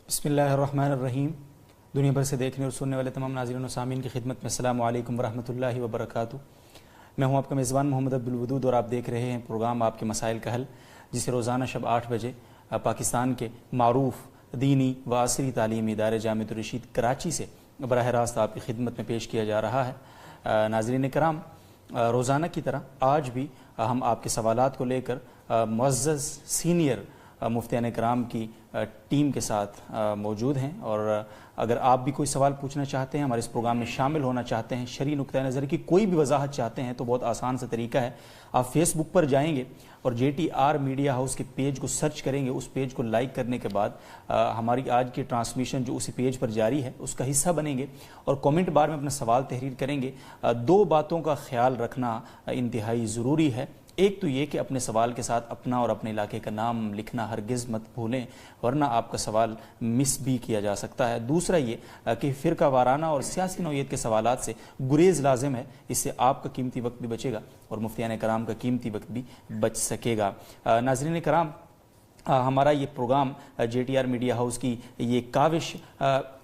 بسم اللہ الرحمن الرحیم۔ دنیا بھر سے دیکھنے اور سننے والے تمام ناظرین و سامعین کی خدمت میں السلام علیکم ورحمۃ اللہ وبرکاتہ۔ میں ہوں آپ کا میزبان محمد عبدالودود اور آپ دیکھ رہے ہیں پروگرام آپ کے مسائل کا حل، جسے روزانہ شب 8 بجے پاکستان کے معروف دینی و عصری تعلیمی ادارے جامعۃ الرشید کراچی سے براہ راست آپ کی خدمت میں پیش کیا جا رہا ہے۔ ناظرین کرام، روزانہ کی طرح آج بھی ہم آپ کے سوالات کو لے کر معزز سینئر مفتیان کرام کی ٹیم کے ساتھ موجود ہیں، اور اگر آپ بھی کوئی سوال پوچھنا چاہتے ہیں، ہمارے اس پروگرام میں شامل ہونا چاہتے ہیں، شرعی نقطہ نظر کی کوئی بھی وضاحت چاہتے ہیں، تو بہت آسان سا طریقہ ہے۔ آپ فیس بک پر جائیں گے اور JTR میڈیا ہاؤس کے پیج کو سرچ کریں گے، اس پیج کو لائک کرنے کے بعد ہماری آج کی ٹرانسمیشن جو اسی پیج پر جاری ہے اس کا حصہ بنیں گے، اور کومنٹ بار میں اپنا سوال تحریر کریں گے۔ دو باتوں کا خیال رکھنا انتہائی ضروری ہے۔ ایک تو یہ کہ اپنے سوال کے ساتھ اپنا اور اپنے علاقے کا نام لکھنا ہرگز مت بھولیں، ورنہ آپ کا سوال مس بھی کیا جا سکتا ہے۔ دوسرا یہ کہ فرقہ وارانہ اور سیاسی نوعیت کے سوالات سے گریز لازم ہے، اس سے آپ کا قیمتی وقت بھی بچے گا اور مفتیان کرام کا قیمتی وقت بھی بچ سکے گا۔ ناظرین کرام، ہمارا یہ پروگرام JTR میڈیا ہاؤس کی یہ کاوش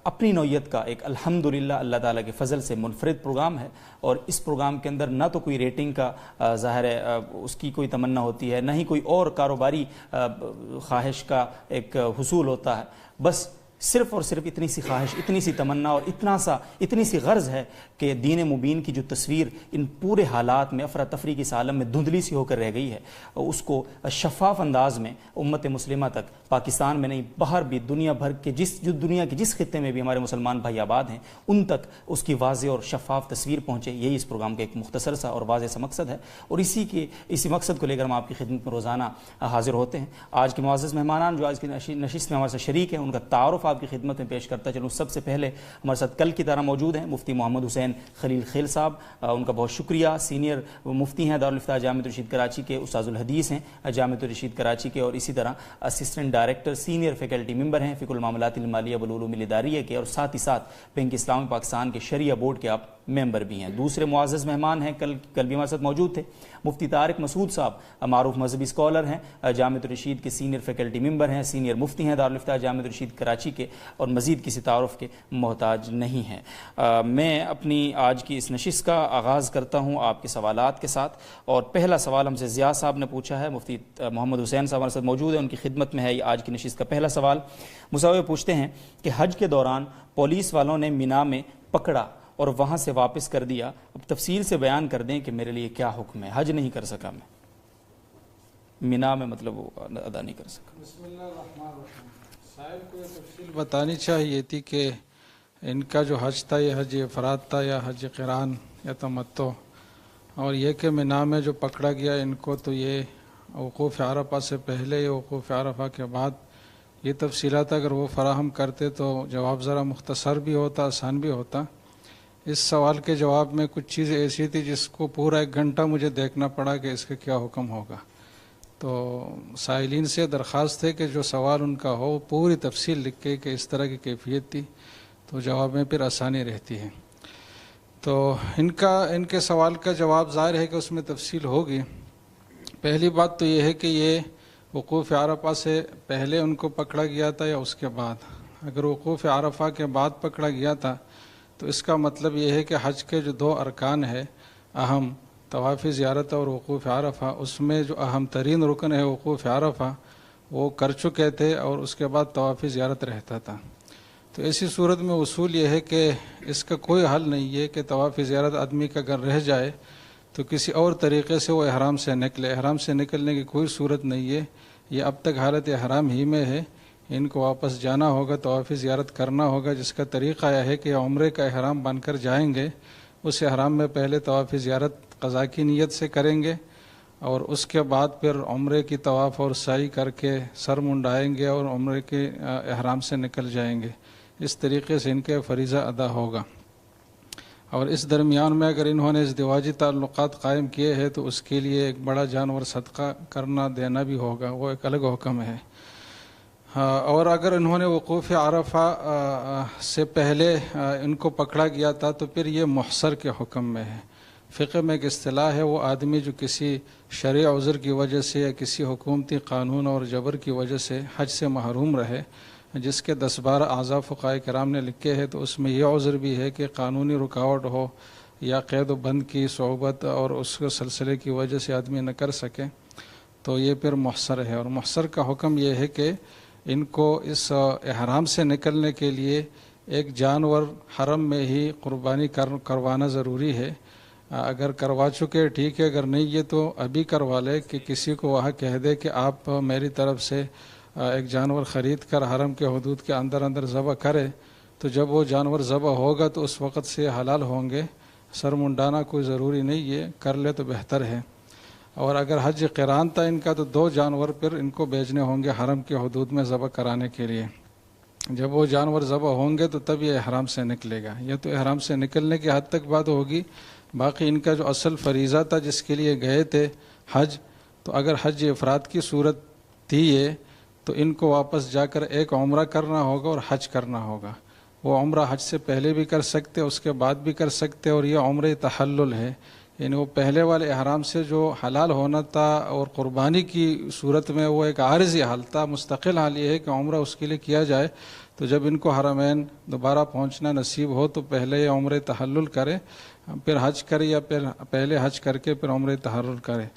اپنی نوعیت کا ایک الحمدللہ اللہ تعالیٰ کے فضل سے منفرد پروگرام ہے، اور اس پروگرام کے اندر نہ تو کوئی ریٹنگ کا ظاہر ہے اس کی کوئی تمنا ہوتی ہے، نہ ہی کوئی اور کاروباری خواہش کا ایک حصول ہوتا ہے۔ بس صرف اور صرف اتنی سی خواہش، اتنی سی تمنا اور اتنی سی غرض ہے کہ دین مبین کی جو تصویر ان پورے حالات میں افراتفری کی اس عالم میں دھندلی سی ہو کر رہ گئی ہے، اس کو شفاف انداز میں امت مسلمہ تک، پاکستان میں نہیں باہر بھی دنیا بھر کے دنیا کے جس خطے میں بھی ہمارے مسلمان بھائی آباد ہیں، ان تک اس کی واضح اور شفاف تصویر پہنچے، یہی اس پروگرام کا ایک مختصر سا اور واضح سا مقصد ہے، اور اسی مقصد کو لے کر ہم آپ کی خدمت میں روزانہ حاضر ہوتے ہیں۔ آج کے معزز مہمانان جو آج کی نشست میں ہمارے ساتھ شریک ہیں، ان کا تعارف آپ کی خدمت میں پیش کرتا چلوں۔ سب سے پہلے ہمارے ساتھ کل کی طرح موجود ہیں مفتی محمد حسین خلیل خیل صاحب، ان کا بہت شکریہ۔ سینئر مفتی ہیں دارالفتہ جامعۃ الرشید کراچی کے، استاذ الحدیث ہیں جامعۃ الرشید کراچی کے، اور اسی طرح assistant director senior faculty member ہیں فقہ المعاملات المالیہ والعلوم الاداریہ کے، اور ساتھ ہی ساتھ بینک اسلامی پاکستان کے شریعہ بورڈ کے آپ ممبر بھی ہیں۔ دوسرے معزز مہمان ہیں، کل بھی ہمارے ساتھ موجود تھے، مفتی طارق مسعود صاحب، معروف مذہبی اسکالر ہیں، جامعۃ الرشید کے سینئر فیکلٹی ممبر ہیں، سینئر مفتی ہیں دارالفتہ جامعۃ الرشید کراچی کے، اور مزید کسی تعارف کے محتاج نہیں ہیں۔ میں اپنی آج کی اس نشست کا آغاز کرتا ہوں آپ کے سوالات کے ساتھ، اور پہلا سوال ہم سے ضیاء صاحب نے پوچھا ہے۔ مفتی محمد حسین صاحب ہمارے ساتھ موجود ہیں، ان کی خدمت میں ہے یہ آج کی نشست کا پہلا سوال۔ مساوی پوچھتے ہیں کہ حج کے دوران پولیس والوں نے مینا میں پکڑا اور وہاں سے واپس کر دیا، اب تفصیل سے بیان کر دیں کہ میرے لیے کیا حکم ہے، حج نہیں کر سکا میں، مینا میں مطلب وہ ادا نہیں کر سکا۔ بسم اللہ الرحمن الرحیم۔ صاحب کو یہ تفصیل بتانی چاہیے تھی کہ ان کا جو حج تھا یہ حج افراد تھا یا حج قران یا تمتع، اور یہ کہ مینا میں جو پکڑا گیا ان کو، تو یہ وقوف عرفہ سے پہلے یا وقوف عرفہ کے بعد، یہ تفصیلات اگر وہ فراہم کرتے تو جواب ذرا مختصر بھی ہوتا، آسان بھی ہوتا۔ اس سوال کے جواب میں کچھ چیزیں ایسی تھی جس کو پورا 1 گھنٹہ مجھے دیکھنا پڑا کہ اس کا کیا حکم ہوگا، تو سائلین سے درخواست ہے کہ جو سوال ان کا ہو پوری تفصیل لکھ کے کہ اس طرح کی کیفیت تھی، تو جواب میں پھر آسانی رہتی ہے۔ تو ان کے سوال کا جواب ظاہر ہے کہ اس میں تفصیل ہوگی۔ پہلی بات تو یہ ہے کہ یہ وقوف عرفہ سے پہلے ان کو پکڑا گیا تھا یا اس کے بعد۔ اگر وقوف عرفہ کے بعد پکڑا گیا تھا تو اس کا مطلب یہ ہے کہ حج کے جو 2 ارکان ہے اہم، طواف زیارت اور وقوف عرفہ، اس میں جو اہم ترین رکن ہے وقوف عرفہ وہ کر چکے تھے، اور اس کے بعد طواف زیارت رہتا تھا۔ تو ایسی صورت میں اصول یہ ہے کہ اس کا کوئی حل نہیں ہے کہ طواف زیارت آدمی کا اگر رہ جائے تو کسی اور طریقے سے وہ احرام سے نکلے، احرام سے نکلنے کی کوئی صورت نہیں ہے، یہ اب تک حالت احرام ہی میں ہے، ان کو واپس جانا ہوگا، طواف زیارت کرنا ہوگا، جس کا طریقہ یہ ہے کہ عمرے کا احرام بن کر جائیں گے، اس احرام میں پہلے طواف زیارت قضا کی نیت سے کریں گے، اور اس کے بعد پھر عمرے کی طواف اور سعی کر کے سر منڈائیں گے اور عمرے کے احرام سے نکل جائیں گے۔ اس طریقے سے ان کے فریضہ ادا ہوگا، اور اس درمیان میں اگر انہوں نے ازدواجی تعلقات قائم کیے ہیں تو اس کے لیے ایک بڑا جانور صدقہ کرنا دینا بھی ہوگا، وہ ایک الگ حکم ہے۔ اور اگر انہوں نے وقوف عرفہ سے پہلے ان کو پکڑا گیا تھا تو پھر یہ محصر کے حکم میں ہے۔ فقہ میں ایک اصطلاح ہے، وہ آدمی جو کسی شرعی عذر کی وجہ سے یا کسی حکومتی قانون اور جبر کی وجہ سے حج سے محروم رہے، جس کے 10-12 اعضاء فقہائے کرام نے لکھے ہیں، تو اس میں یہ عذر بھی ہے کہ قانونی رکاوٹ ہو یا قید و بند کی صعوبت اور اس کے سلسلے کی وجہ سے آدمی نہ کر سکے، تو یہ پھر محصر ہے۔ اور محصر کا حکم یہ ہے کہ ان کو اس احرام سے نکلنے کے لیے ایک جانور حرم میں ہی قربانی کروانا ضروری ہے۔ اگر کروا چکے ٹھیک ہے، اگر نہیں یہ تو ابھی کروا لے، کہ کسی کو وہاں کہہ دے کہ آپ میری طرف سے ایک جانور خرید کر حرم کے حدود کے اندر ذبح کرے، تو جب وہ جانور ذبح ہوگا تو اس وقت سے حلال ہوں گے۔ سر منڈانا کوئی ضروری نہیں ہے، کر لے تو بہتر ہے۔ اور اگر حج قران تھا ان کا تو 2 جانور پھر ان کو بھیجنے ہوں گے حرم کے حدود میں ذبح کرانے کے لیے۔ جب وہ جانور ذبح ہوں گے تو تب یہ احرام سے نکلے گا۔ یہ تو احرام سے نکلنے کی حد تک بات ہوگی، باقی ان کا جو اصل فریضہ تھا جس کے لیے گئے تھے حج، تو اگر حج افراد کی صورت تھی یہ، تو ان کو واپس جا کر ایک عمرہ کرنا ہوگا اور حج کرنا ہوگا۔ وہ عمرہ حج سے پہلے بھی کر سکتے، اس کے بعد بھی کر سکتے، اور یہ عمرہ تحلل ہے، یعنی وہ پہلے والے احرام سے جو حلال ہونا تھا اور قربانی کی صورت میں وہ ایک عارضی حال تھا، مستقل حال یہ ہے کہ عمرہ اس کے لیے کیا جائے۔ تو جب ان کو حرمین دوبارہ پہنچنا نصیب ہو تو پہلے یہ عمرہ تحلل کرے، پھر حج کرے، یا پھر پہلے حج کر کے پھر عمرہ تحلل کرے۔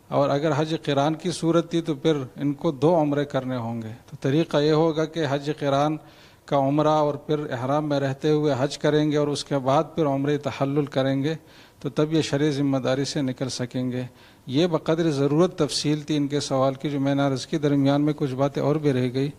اور اگر حج قران کی صورت تھی تو پھر ان کو 2 عمرے کرنے ہوں گے۔ تو طریقہ یہ ہوگا کہ حج قران کا عمرہ اور پھر احرام میں رہتے ہوئے حج کریں گے، اور اس کے بعد پھر عمرہ تحلل کریں گے، تو تب یہ شرعی ذمہ داری سے نکل سکیں گے۔ یہ بقدر ضرورت تفصیل تھی ان کے سوال کی، جو میں نے عرض کی۔ درمیان میں کچھ باتیں اور بھی رہ گئی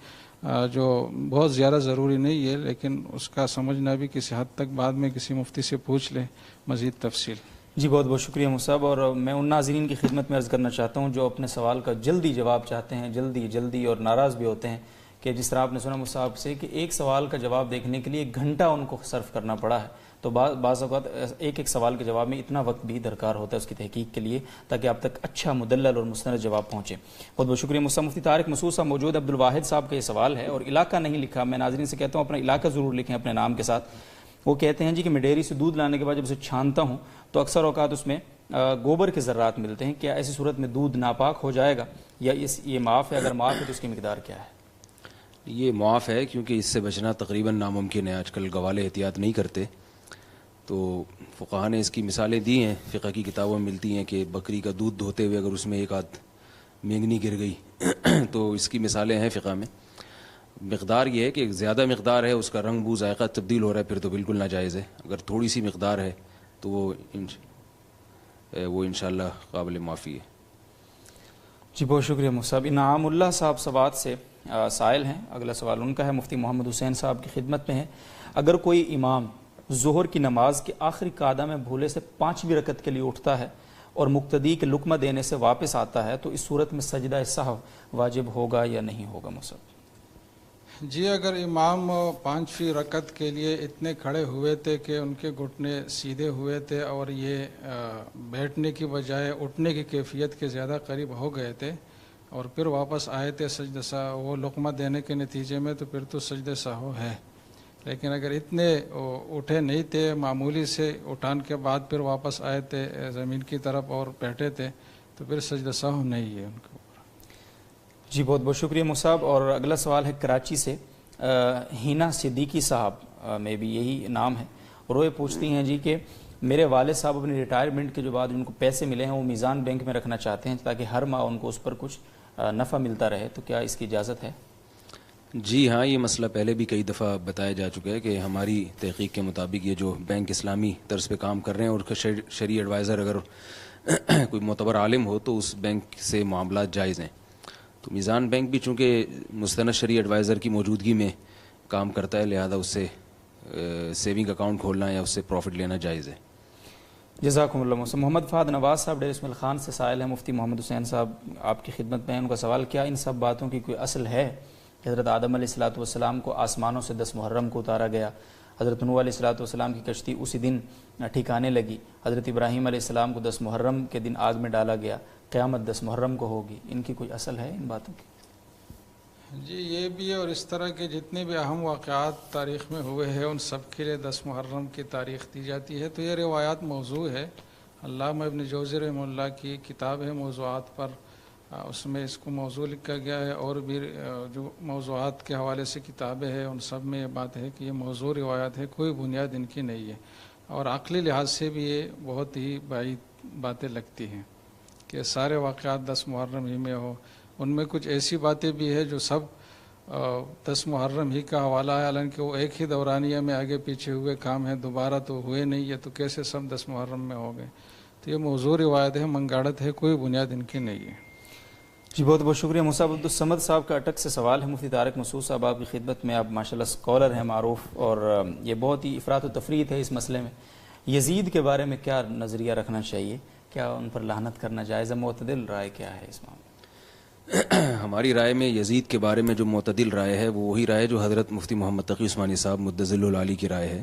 جو بہت زیادہ ضروری نہیں ہے، لیکن اس کا سمجھنا بھی کسی حد تک بعد میں کسی مفتی سے پوچھ لیں مزید تفصیل۔ جی بہت بہت شکریہ مصعب، اور میں ان ناظرین کی خدمت میں عرض کرنا چاہتا ہوں جو اپنے سوال کا جلدی جواب چاہتے ہیں، جلدی اور ناراض بھی ہوتے ہیں، کہ جس طرح آپ نے سنا مصعب سے کہ ایک سوال کا جواب دیکھنے کے لیے 1 گھنٹہ ان کو صرف کرنا پڑا ہے، تو بعض اوقات ایک سوال کے جواب میں اتنا وقت بھی درکار ہوتا ہے اس کی تحقیق کے لیے، تاکہ آپ تک اچھا مدلل اور مستند جواب پہنچے۔ بہت بہت شکریہ مصعب۔ مفتی طارق مسعود صاحب موجود، عبد الواحد صاحب کا یہ سوال ہے، اور علاقہ نہیں لکھا، میں ناظرین سے کہتا ہوں اپنا علاقہ ضرور لکھیں اپنے نام کے ساتھ۔ وہ کہتے ہیں جی کہ میں ڈیری سے دودھ لانے کے بعد جب اسے چھانتا ہوں تو اکثر اوقات اس میں گوبر کے ذرات ملتے ہیں، کیا ایسی صورت میں دودھ ناپاک ہو جائے گا یا یہ معاف ہے؟ اگر معاف ہے تو اس کی مقدار کیا ہے؟ یہ معاف ہے، کیونکہ اس سے بچنا تقریباً ناممکن ہے۔ آج کل گوالے احتیاط نہیں کرتے، تو فقہا نے اس کی مثالیں دی ہیں، فقہ کی کتابوں میں ملتی ہیں کہ بکری کا دودھ دھوتے ہوئے اگر اس میں 1 آدھ مینگنی گر گئی تو اس کی مثالیں ہیں فقہ میں۔ مقدار یہ ہے کہ زیادہ مقدار ہے، اس کا رنگ بو ذائقہ تبدیل ہو رہا ہے، پھر تو بالکل ناجائز ہے۔ اگر تھوڑی سی مقدار ہے تو وہ انشاءاللہ قابل معافی ہے۔ جی بہت شکریہ مصعب۔ انعام اللہ صاحب سوات سے سائل ہیں، اگلا سوال ان کا ہے، مفتی محمد حسین صاحب کی خدمت میں ہے۔ اگر کوئی امام ظہر کی نماز کے آخری قعدہ میں بھولے سے 5ویں رکعت کے لیے اٹھتا ہے اور مقتدی کے لقمہ دینے سے واپس آتا ہے تو اس صورت میں سجدہ سہو واجب ہوگا یا نہیں ہوگا مصعب؟ جی، اگر امام 5ویں رکعت کے لیے اتنے کھڑے ہوئے تھے کہ ان کے گھٹنے سیدھے ہوئے تھے اور یہ بیٹھنے کی بجائے اٹھنے کی کیفیت کے زیادہ قریب ہو گئے تھے اور پھر واپس آئے تھے سجدہ سہو وہ لقمہ دینے کے نتیجے میں، تو پھر تو سجدہ سہو ہے۔ لیکن اگر اتنے اٹھے نہیں تھے، معمولی سے اٹھان کے بعد پھر واپس آئے تھے زمین کی طرف اور بیٹھے تھے، تو پھر سجدہ سہو نہیں ہے ان کو۔ جی بہت بہت شکریہ مصعب، اور اگلا سوال ہے کراچی سے ہینا صدیقی صاحب، میں بھی یہی نام ہے، اور وہ یہ پوچھتی ہیں جی کہ میرے والد صاحب اپنی ریٹائرمنٹ کے جو بعد ان کو پیسے ملے ہیں وہ میزان بینک میں رکھنا چاہتے ہیں تاکہ ہر ماہ ان کو اس پر کچھ نفع ملتا رہے، تو کیا اس کی اجازت ہے؟ جی ہاں، یہ مسئلہ پہلے بھی کئی دفعہ بتایا جا چکا ہے کہ ہماری تحقیق کے مطابق یہ جو بینک اسلامی طرز پہ کام کر رہے ہیں اور شرعی ایڈوائزر اگر کوئی معتبر عالم ہو تو اس بینک سے معاملات جائز ہیں۔ تو میزان بینک بھی چونکہ مستند شرعی ایڈوائزر کی موجودگی میں کام کرتا ہے، لہذا اس سے سیونگ اکاؤنٹ کھولنا یا اس سے پروفٹ لینا جائز ہے۔ جزاکم اللہ محسن۔ محمد فہد نواز صاحب ڈیر اسماعیل خان سے سائل ہیں، مفتی محمد حسین صاحب آپ کی خدمت میں ہیں۔ ان کا سوال، کیا ان سب باتوں کی کوئی اصل ہے؟ حضرت آدم علیہ السلام کو آسمانوں سے 10 محرم کو اتارا گیا، حضرت نوح علیہ السلام کی کشتی اسی دن ٹھکانے لگی، حضرت ابراہیم علیہ السلام کو 10 محرم کے دن آگ میں ڈالا گیا، قیامت 10 محرم کو ہوگی، ان کی کوئی اصل ہے ان باتوں کی؟ جی یہ بھی ہے، اور اس طرح کے جتنے بھی اہم واقعات تاریخ میں ہوئے ہیں ان سب کے لیے 10 محرم کی تاریخ دی جاتی ہے۔ تو یہ روایات موضوع ہے، علامہ ابن جوزی رحمہ اللہ کی کتاب ہے موضوعات پر، اس میں اس کو موضوع لکھا گیا ہے، اور بھی جو موضوعات کے حوالے سے کتابیں ہیں ان سب میں یہ بات ہے کہ یہ موضوع روایات ہے، کوئی بنیاد ان کی نہیں ہے، اور عقلی لحاظ سے بھی یہ بہت ہی بعید باتیں لگتی ہیں کہ سارے واقعات 10 محرم ہی میں ہو۔ ان میں کچھ ایسی باتیں بھی ہے جو سب 10 محرم ہی کا حوالہ ہے، حالانکہ وہ ایک ہی دورانیہ میں آگے پیچھے ہوئے کام ہیں، دوبارہ تو ہوئے نہیں ہے، تو کیسے سب 10 محرم میں ہو گئے؟ تو یہ موضوع روایت ہے، منگاڑت ہے، کوئی بنیاد ان کی نہیں ہے۔ جی بہت بہت شکریہ۔ مصعب عبدالصمد صاحب کا اٹک سے سوال ہے مفتی طارق مسعود صاحب آپ کی خدمت میں، آپ ماشاءاللہ اسکالر ہیں معروف، اور یہ بہت ہی افراط و تفریط ہے اس مسئلے میں، یزید کے بارے میں کیا نظریہ رکھنا چاہیے؟ کیا ان پر لعنت کرنا جائز ہے؟ معتدل رائے کیا ہے اس معاملے؟ ہماری رائے میں یزید کے بارے میں جو معتدل رائے ہے وہ وہی رائے جو حضرت مفتی محمد تقی عثمانی صاحب مدظل العالی کی رائے ہے۔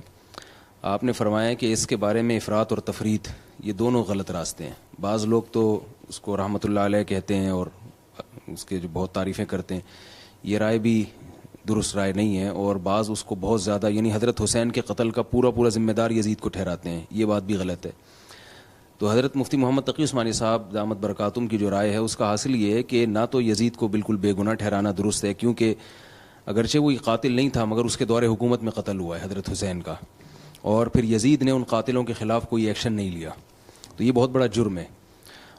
آپ نے فرمایا کہ اس کے بارے میں افراط اور تفریط یہ دونوں غلط راستے ہیں۔ بعض لوگ تو اس کو رحمۃ اللہ علیہ کہتے ہیں اور اس کے جو بہت تعریفیں کرتے ہیں، یہ رائے بھی درست رائے نہیں ہے، اور بعض اس کو بہت زیادہ یعنی حضرت حسین کے قتل کا پورا ذمہ دار یزید کو ٹھہراتے ہیں، یہ بات بھی غلط ہے۔ تو حضرت مفتی محمد تقی عثمانی صاحب دامت برکاتہم کی جو رائے ہے اس کا حاصل یہ ہے کہ نہ تو یزید کو بالکل بے گناہ ٹھہرانا درست ہے، کیونکہ اگرچہ وہ قاتل نہیں تھا مگر اس کے دور حکومت میں قتل ہوا ہے حضرت حسین کا، اور پھر یزید نے ان قاتلوں کے خلاف کوئی ایکشن نہیں لیا، تو یہ بہت بڑا جرم ہے،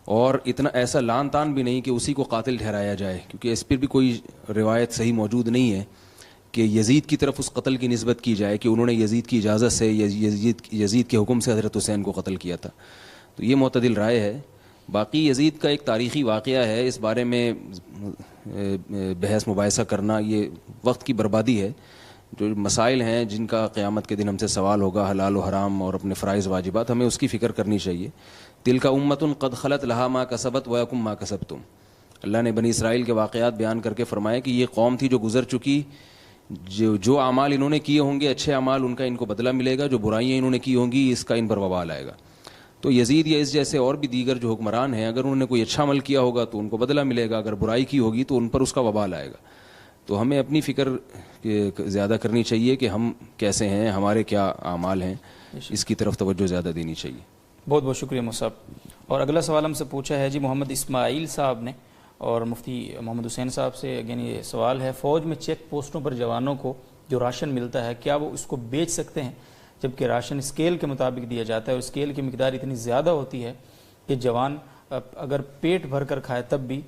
اور اتنا ایسا لان تان بھی نہیں کہ اسی کو قاتل ٹھہرایا جائے، کیونکہ اس پر بھی کوئی روایت صحیح موجود نہیں ہے کہ یزید کی طرف اس قتل کی نسبت کی جائے کہ انہوں نے یزید کی اجازت سے یزید کے حکم سے حضرت حسین کو قتل کیا تھا، تو یہ معتدل رائے ہے۔ باقی یزید کا ایک تاریخی واقعہ ہے، اس بارے میں بحث مباحثہ کرنا یہ وقت کی بربادی ہے۔ جو مسائل ہیں جن کا قیامت کے دن ہم سے سوال ہوگا، حلال و حرام اور اپنے فرائض واجبات، ہمیں اس کی فکر کرنی چاہیے۔ تلک امۃ قد خلت لہا ما کسبت ولکم ما کسبتم، اللہ نے بنی اسرائیل کے واقعات بیان کر کے فرمایا کہ یہ قوم تھی جو گزر چکی، جو اعمال انہوں نے کیے ہوں گے اچھے اعمال ان کا ان کو بدلہ ملے گا، جو برائیاں انہوں نے کی ہوں گی اس کا ان پر وبال آئے گا۔ تو یزید یا اس جیسے اور بھی دیگر جو حکمران ہیں، اگر انہوں نے کوئی اچھا عمل کیا ہوگا تو ان کو بدلہ ملے گا، اگر برائی کی ہوگی تو ان پر اس کا وبال آئے گا۔ تو ہمیں اپنی فکر زیادہ کرنی چاہیے کہ ہم کیسے ہیں، ہمارے کیا اعمال ہیں، اس کی طرف توجہ زیادہ دینی چاہیے۔ بہت بہت شکریہ مصعب۔ اور اگلا سوال ہم سے پوچھا ہے جی محمد اسماعیل صاحب نے، اور مفتی محمد حسین صاحب سے اگین یہ سوال ہے، فوج میں چیک پوسٹوں پر جوانوں کو جو راشن ملتا ہے کیا وہ اس کو بیچ سکتے ہیں؟ جبکہ راشن اسکیل کے مطابق دیا جاتا ہے، اور اسکیل کی مقدار اتنی زیادہ ہوتی ہے کہ جوان اگر پیٹ بھر کر کھائے تب بھی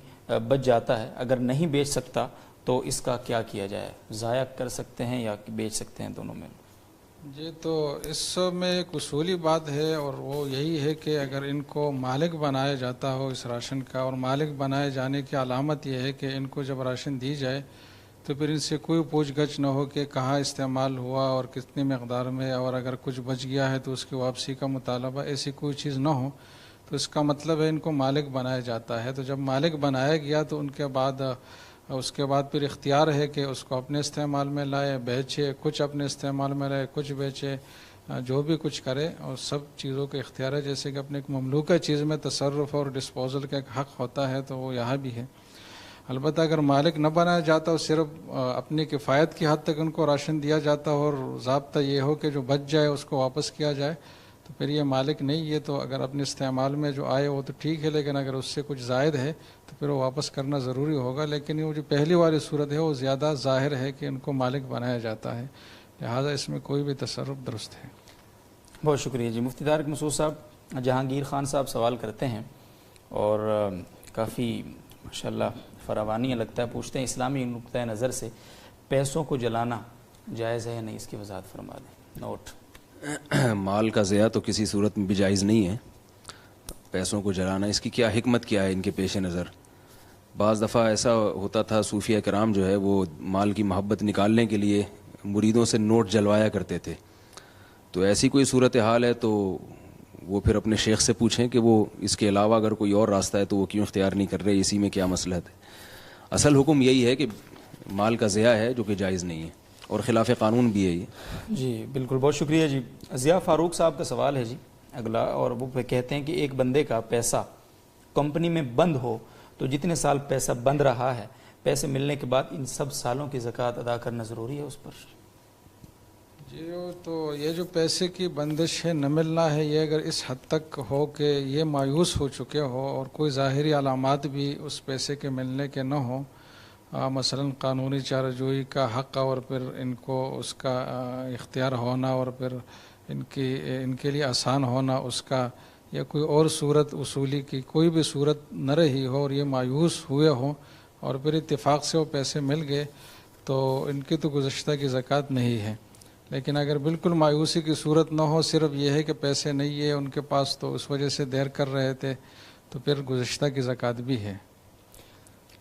بچ جاتا ہے، اگر نہیں بیچ سکتا تو اس کا کیا کیا جائے؟ ضائع کر سکتے ہیں یا بیچ سکتے ہیں؟ دونوں میں جی، تو اس میں ایک اصولی بات ہے، اور وہ یہی ہے کہ اگر ان کو مالک بنایا جاتا ہو اس راشن کا، اور مالک بنائے جانے کی علامت یہ ہے کہ ان کو جب راشن دی جائے تو پھر ان سے کوئی پوچھ گچھ نہ ہو کہ کہاں استعمال ہوا اور کتنی مقدار میں، اور اگر کچھ بچ گیا ہے تو اس کی واپسی کا مطالبہ، ایسی کوئی چیز نہ ہو، تو اس کا مطلب ہے ان کو مالک بنایا جاتا ہے۔ تو جب مالک بنایا گیا تو ان کے بعد پھر اختیار ہے کہ اس کو اپنے استعمال میں لائے، بیچے، کچھ اپنے استعمال میں لائے، کچھ بیچے، جو بھی کچھ کرے، اور سب چیزوں کا اختیار ہے۔ جیسے کہ اپنے ایک مملوکہ چیز میں تصرف اور ڈسپوزل کا ایک حق ہوتا ہے، تو وہ یہاں بھی ہے۔ البتہ اگر مالک نہ بنایا جاتا ہو، صرف اپنی کفایت کی حد تک ان کو راشن دیا جاتا ہو، اور ضابطہ یہ ہو کہ جو بچ جائے اس کو واپس کیا جائے، تو پھر یہ مالک نہیں ہے۔ تو اگر اپنے استعمال میں جو آئے وہ تو ٹھیک ہے، لیکن اگر اس سے کچھ زائد ہے تو پھر وہ واپس کرنا ضروری ہوگا۔ لیکن یہ جو پہلی والی صورت ہے وہ زیادہ ظاہر ہے کہ ان کو مالک بنایا جاتا ہے، لہٰذا اس میں کوئی بھی تصرف درست ہے۔ بہت شکریہ جی۔ مفتی طارق مسعود صاحب، جہانگیر خان صاحب سوال کرتے ہیں اور کافی ماشاءاللہ فراوانی لگتا ہے، پوچھتے ہیں اسلامی نقطۂ نظر سے پیسوں کو جلانا جائز ہے یا نہیں؟ اس کی وضاحت فرما دیں۔ نوٹ: مال کا ضیاع تو کسی صورت میں بھی جائز نہیں ہے، پیسوں کو جلانا اس کی کیا حکمت کیا ہے ان کے پیش نظر؟ بعض دفعہ ایسا ہوتا تھا صوفیہ کرام جو ہے وہ مال کی محبت نکالنے کے لیے مریدوں سے نوٹ جلوایا کرتے تھے، تو ایسی کوئی صورتحال ہے تو وہ پھر اپنے شیخ سے پوچھیں کہ وہ اس کے علاوہ اگر کوئی اور راستہ ہے تو وہ کیوں اختیار نہیں کر رہے، اسی میں کیا مصلحت ہے؟ اصل حکم یہی ہے کہ مال کا ضیاع ہے جو کہ جائز نہیں ہے، اور خلاف قانون بھی ہے یہ۔ جی بالکل، بہت شکریہ جی۔ ضیاء فاروق صاحب کا سوال ہے جی اگلا، اور وہ کہتے ہیں کہ ایک بندے کا پیسہ کمپنی میں بند ہو تو جتنے سال پیسہ بند رہا ہے، پیسے ملنے کے بعد ان سب سالوں کی زکوٰۃ ادا کرنا ضروری ہے اس پر؟ جی تو یہ جو پیسے کی بندش ہے، نہ ملنا ہے، یہ اگر اس حد تک ہو کہ یہ مایوس ہو چکے ہو اور کوئی ظاہری علامات بھی اس پیسے کے ملنے کے نہ ہوں، مثلا قانونی چارہ جوئی کا حق اور پھر ان کو اس کا اختیار ہونا اور پھر ان کے لیے آسان ہونا اس کا، یا کوئی اور صورت اصولی کی کوئی بھی صورت نہ رہی ہو اور یہ مایوس ہوئے ہوں اور پھر اتفاق سے وہ پیسے مل گئے، تو ان کی تو گزشتہ کی زکوٰۃ نہیں ہے۔ لیکن اگر بالکل مایوسی کی صورت نہ ہو، صرف یہ ہے کہ پیسے نہیں ہے ان کے پاس تو اس وجہ سے دیر کر رہے تھے، تو پھر گزشتہ کی زکوٰۃ بھی ہے۔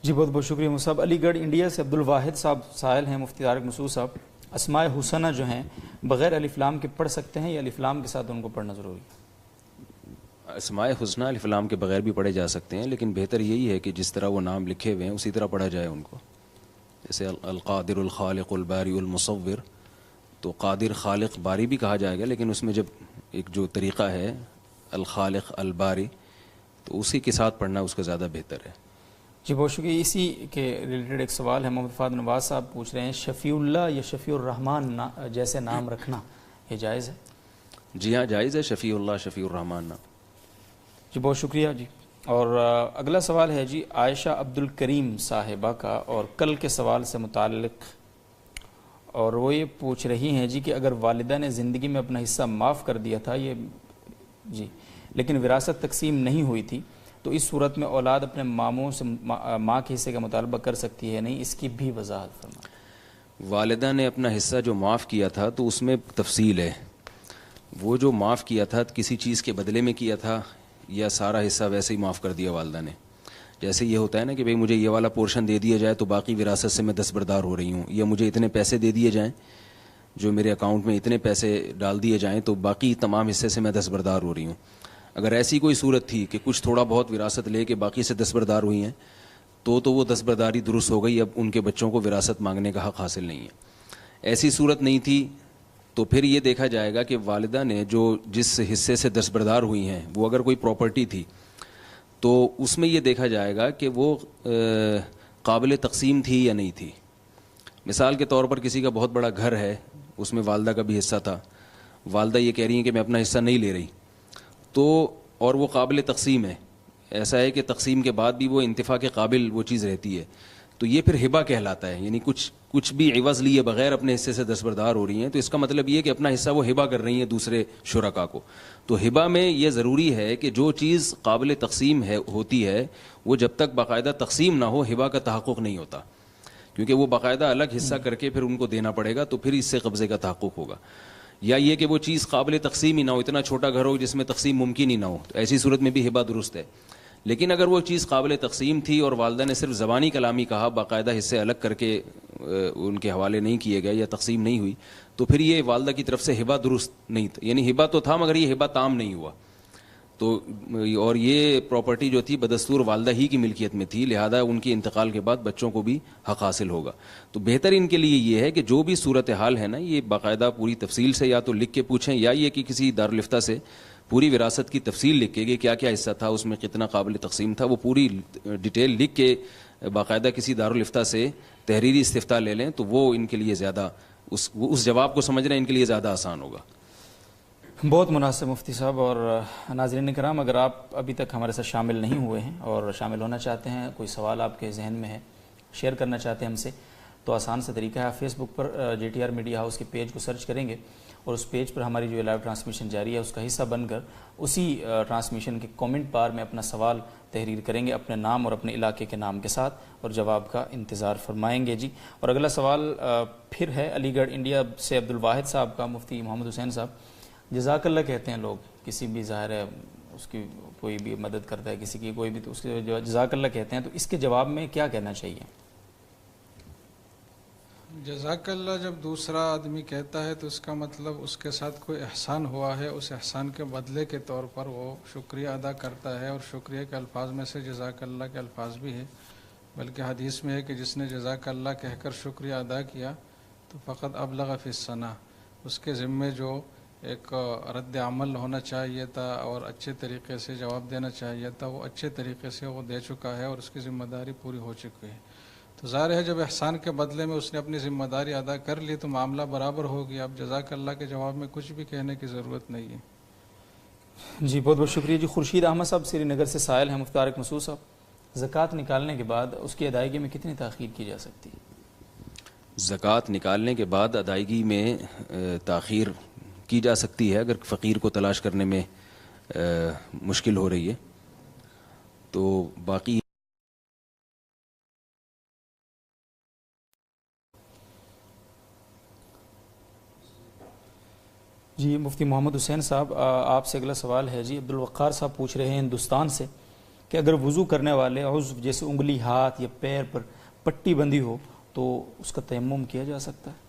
جی بہت بہت شکریہ مصعب۔ علی گڑھ انڈیا سے عبدالواحد صاحب سائل ہیں۔ مفتی طارق مسعود صاحب، اسماء حسنہ جو ہیں بغیر الف لام کے پڑھ سکتے ہیں یا الف لام کے ساتھ ان کو پڑھنا ضروری ہے؟ اسماء حسنہ الف لام کے بغیر بھی پڑھے جا سکتے ہیں، لیکن بہتر یہی ہے کہ جس طرح وہ نام لکھے ہوئے ہیں اسی طرح پڑھا جائے ان کو، جیسے القادر، الخالق، الباری، المصور، تو قادر، خالق، باری بھی کہا جائے گا، لیکن اس میں جب ایک جو طریقہ ہے الخالق، الباری، تو اسی کے ساتھ پڑھنا اس کا زیادہ بہتر ہے۔ جی بہت شکریہ۔ اسی کے ریلیٹڈ ایک سوال ہے، محمد فہد نواز صاحب پوچھ رہے ہیں شفیع اللہ یا شفیع الرحمن جیسے نام رکھنا یہ جائز ہے؟ جی ہاں جائز ہے، شفیع اللہ، شفیع الرحمن نام۔ جی بہت شکریہ جی۔ اور اگلا سوال ہے جی عائشہ عبد الکریم صاحبہ کا، اور کل کے سوال سے متعلق، اور وہ یہ پوچھ رہی ہیں جی کہ اگر والدہ نے زندگی میں اپنا حصہ معاف کر دیا تھا یہ جی، لیکن وراثت تقسیم نہیں ہوئی تھی، تو اس صورت میں اولاد اپنے ماموں سے ماں کے حصے کا مطالبہ کر سکتی ہے نہیں؟ اس کی بھی وضاحت فرمائیں۔ والدہ نے اپنا حصہ جو معاف کیا تھا تو اس میں تفصیل ہے، وہ جو معاف کیا تھا کسی چیز کے بدلے میں کیا تھا یا سارا حصہ ویسے ہی معاف کر دیا والدہ نے؟ جیسے یہ ہوتا ہے نا کہ بھئی مجھے یہ والا پورشن دے دیا جائے تو باقی وراثت سے میں دستبردار ہو رہی ہوں، یا مجھے اتنے پیسے دے دیے جائیں، جو میرے اکاؤنٹ میں اتنے پیسے ڈال دیے جائیں تو باقی تمام حصے سے میں دستبردار ہو رہی ہوں۔ اگر ایسی کوئی صورت تھی کہ کچھ تھوڑا بہت وراثت لے کے باقی سے دستبردار ہوئی ہیں تو وہ دستبرداری درست ہو گئی، اب ان کے بچوں کو وراثت مانگنے کا حق حاصل نہیں ہے۔ ایسی صورت نہیں تھی تو پھر یہ دیکھا جائے گا کہ والدہ نے جو جس حصے سے دستبردار ہوئی ہیں وہ اگر کوئی پراپرٹی تھی تو اس میں یہ دیکھا جائے گا کہ وہ قابل تقسیم تھی یا نہیں تھی۔ مثال کے طور پر کسی کا بہت بڑا گھر ہے، اس میں والدہ کا بھی حصہ تھا، والدہ یہ کہہ رہی ہیں کہ میں اپنا حصہ نہیں لے رہی، تو اور وہ قابل تقسیم ہے، ایسا ہے کہ تقسیم کے بعد بھی وہ انتفاع کے قابل وہ چیز رہتی ہے، تو یہ پھر ہبہ کہلاتا ہے، یعنی کچھ بھی عوض لیے بغیر اپنے حصے سے دستبردار ہو رہی ہیں، تو اس کا مطلب یہ کہ اپنا حصہ وہ ہبہ کر رہی ہیں دوسرے شرکاء کو۔ تو ہبہ میں یہ ضروری ہے کہ جو چیز قابل تقسیم ہوتی ہے وہ جب تک باقاعدہ تقسیم نہ ہو ہبہ کا تحقق نہیں ہوتا، کیونکہ وہ باقاعدہ الگ حصہ کر کے پھر ان کو دینا پڑے گا، تو پھر اس سے قبضے کا تحقق ہوگا۔ یا یہ کہ وہ چیز قابل تقسیم ہی نہ ہو، اتنا چھوٹا گھر ہو جس میں تقسیم ممکن ہی نہ ہو، تو ایسی صورت میں بھی ہبہ درست ہے۔ لیکن اگر وہ چیز قابل تقسیم تھی اور والدہ نے صرف زبانی کلامی کہا، باقاعدہ حصے الگ کر کے ان کے حوالے نہیں کیے گئے یا تقسیم نہیں ہوئی، تو پھر یہ والدہ کی طرف سے ہبہ درست نہیں تھا، یعنی ہبہ تو تھا مگر یہ ہبہ تام نہیں ہوا، تو اور یہ پراپرٹی جو تھی بدستور والدہ ہی کی ملکیت میں تھی، لہذا ان کے انتقال کے بعد بچوں کو بھی حق حاصل ہوگا۔ تو بہتر ان کے لیے یہ ہے کہ جو بھی صورتحال ہے نا، یہ باقاعدہ پوری تفصیل سے یا تو لکھ کے پوچھیں، یا یہ کہ کسی دارالفتہ سے پوری وراثت کی تفصیل لکھ کے کہ کیا کیا حصہ تھا، اس میں کتنا قابل تقسیم تھا، وہ پوری ڈیٹیل لکھ کے باقاعدہ کسی دارالفتہ سے تحریری استفتاء لے لیں، تو وہ ان کے لیے زیادہ اس جواب کو سمجھنا ان کے لیے زیادہ آسان ہوگا۔ بہت مناسب مفتی صاحب۔ اور ناظرین کرام، اگر آپ ابھی تک ہمارے ساتھ شامل نہیں ہوئے ہیں اور شامل ہونا چاہتے ہیں، کوئی سوال آپ کے ذہن میں ہے شیئر کرنا چاہتے ہیں ہم سے، تو آسان سے طریقہ ہے، آپ فیس بک پر J T R media house کے پیج کو سرچ کریں گے اور اس پیج پر ہماری جو لائیو ٹرانسمیشن جاری ہے اس کا حصہ بن کر اسی ٹرانسمیشن کے کومنٹ بار میں اپنا سوال تحریر کریں گے اپنے نام اور اپنے علاقے کے نام کے ساتھ، اور جواب کا انتظار فرمائیں گے جی۔ اور اگلا سوال پھر ہے علی گڑھ انڈیا سے عبدالواحد صاحب کا، مفتی محمد حسین صاحب۔ جزاک اللہ کہتے ہیں لوگ، کسی بھی ظاہر ہے اس کی کوئی بھی مدد کرتا ہے کسی کی کوئی بھی، تو اس کے جزاک اللہ کہتے ہیں، تو اس کے جواب میں کیا کہنا چاہیے؟ جزاک اللہ جب دوسرا آدمی کہتا ہے تو اس کا مطلب اس کے ساتھ کوئی احسان ہوا ہے، اس احسان کے بدلے کے طور پر وہ شکریہ ادا کرتا ہے، اور شکریہ کے الفاظ میں سے جزاک اللہ کے الفاظ بھی ہے، بلکہ حدیث میں ہے کہ جس نے جزاک اللہ کہہ کر شکریہ ادا کیا تو فقط ابلغ فی الثناء، اس کے ذمے جو ایک رد عمل ہونا چاہیے تھا اور اچھے طریقے سے جواب دینا چاہیے تھا، وہ اچھے طریقے سے وہ دے چکا ہے اور اس کی ذمہ داری پوری ہو چکی ہے۔ تو ظاہر ہے جب احسان کے بدلے میں اس نے اپنی ذمہ داری ادا کر لی تو معاملہ برابر ہو گیا. اب جزاک اللہ کے جواب میں کچھ بھی کہنے کی ضرورت نہیں ہے. جی بہت بہت شکریہ. جی خورشید احمد صاحب سری نگر سے سائل ہیں. مفتی طارق مسعود صاحب، زکوٰۃ نکالنے کے بعد اس کی ادائیگی میں کتنی تاخیر کی جا سکتی ہے؟ زکوٰۃ نکالنے کے بعد ادائیگی میں تاخیر کی جا سکتی ہے اگر فقیر کو تلاش کرنے میں مشکل ہو رہی ہے. تو باقی جی مفتی محمد حسین صاحب آپ سے اگلا سوال ہے. جی عبدالوقار صاحب پوچھ رہے ہیں ہندوستان سے کہ اگر وضو کرنے والے عضو جیسے انگلی، ہاتھ یا پیر پر پٹی بندھی ہو تو اس کا تیمم کیا جا سکتا ہے؟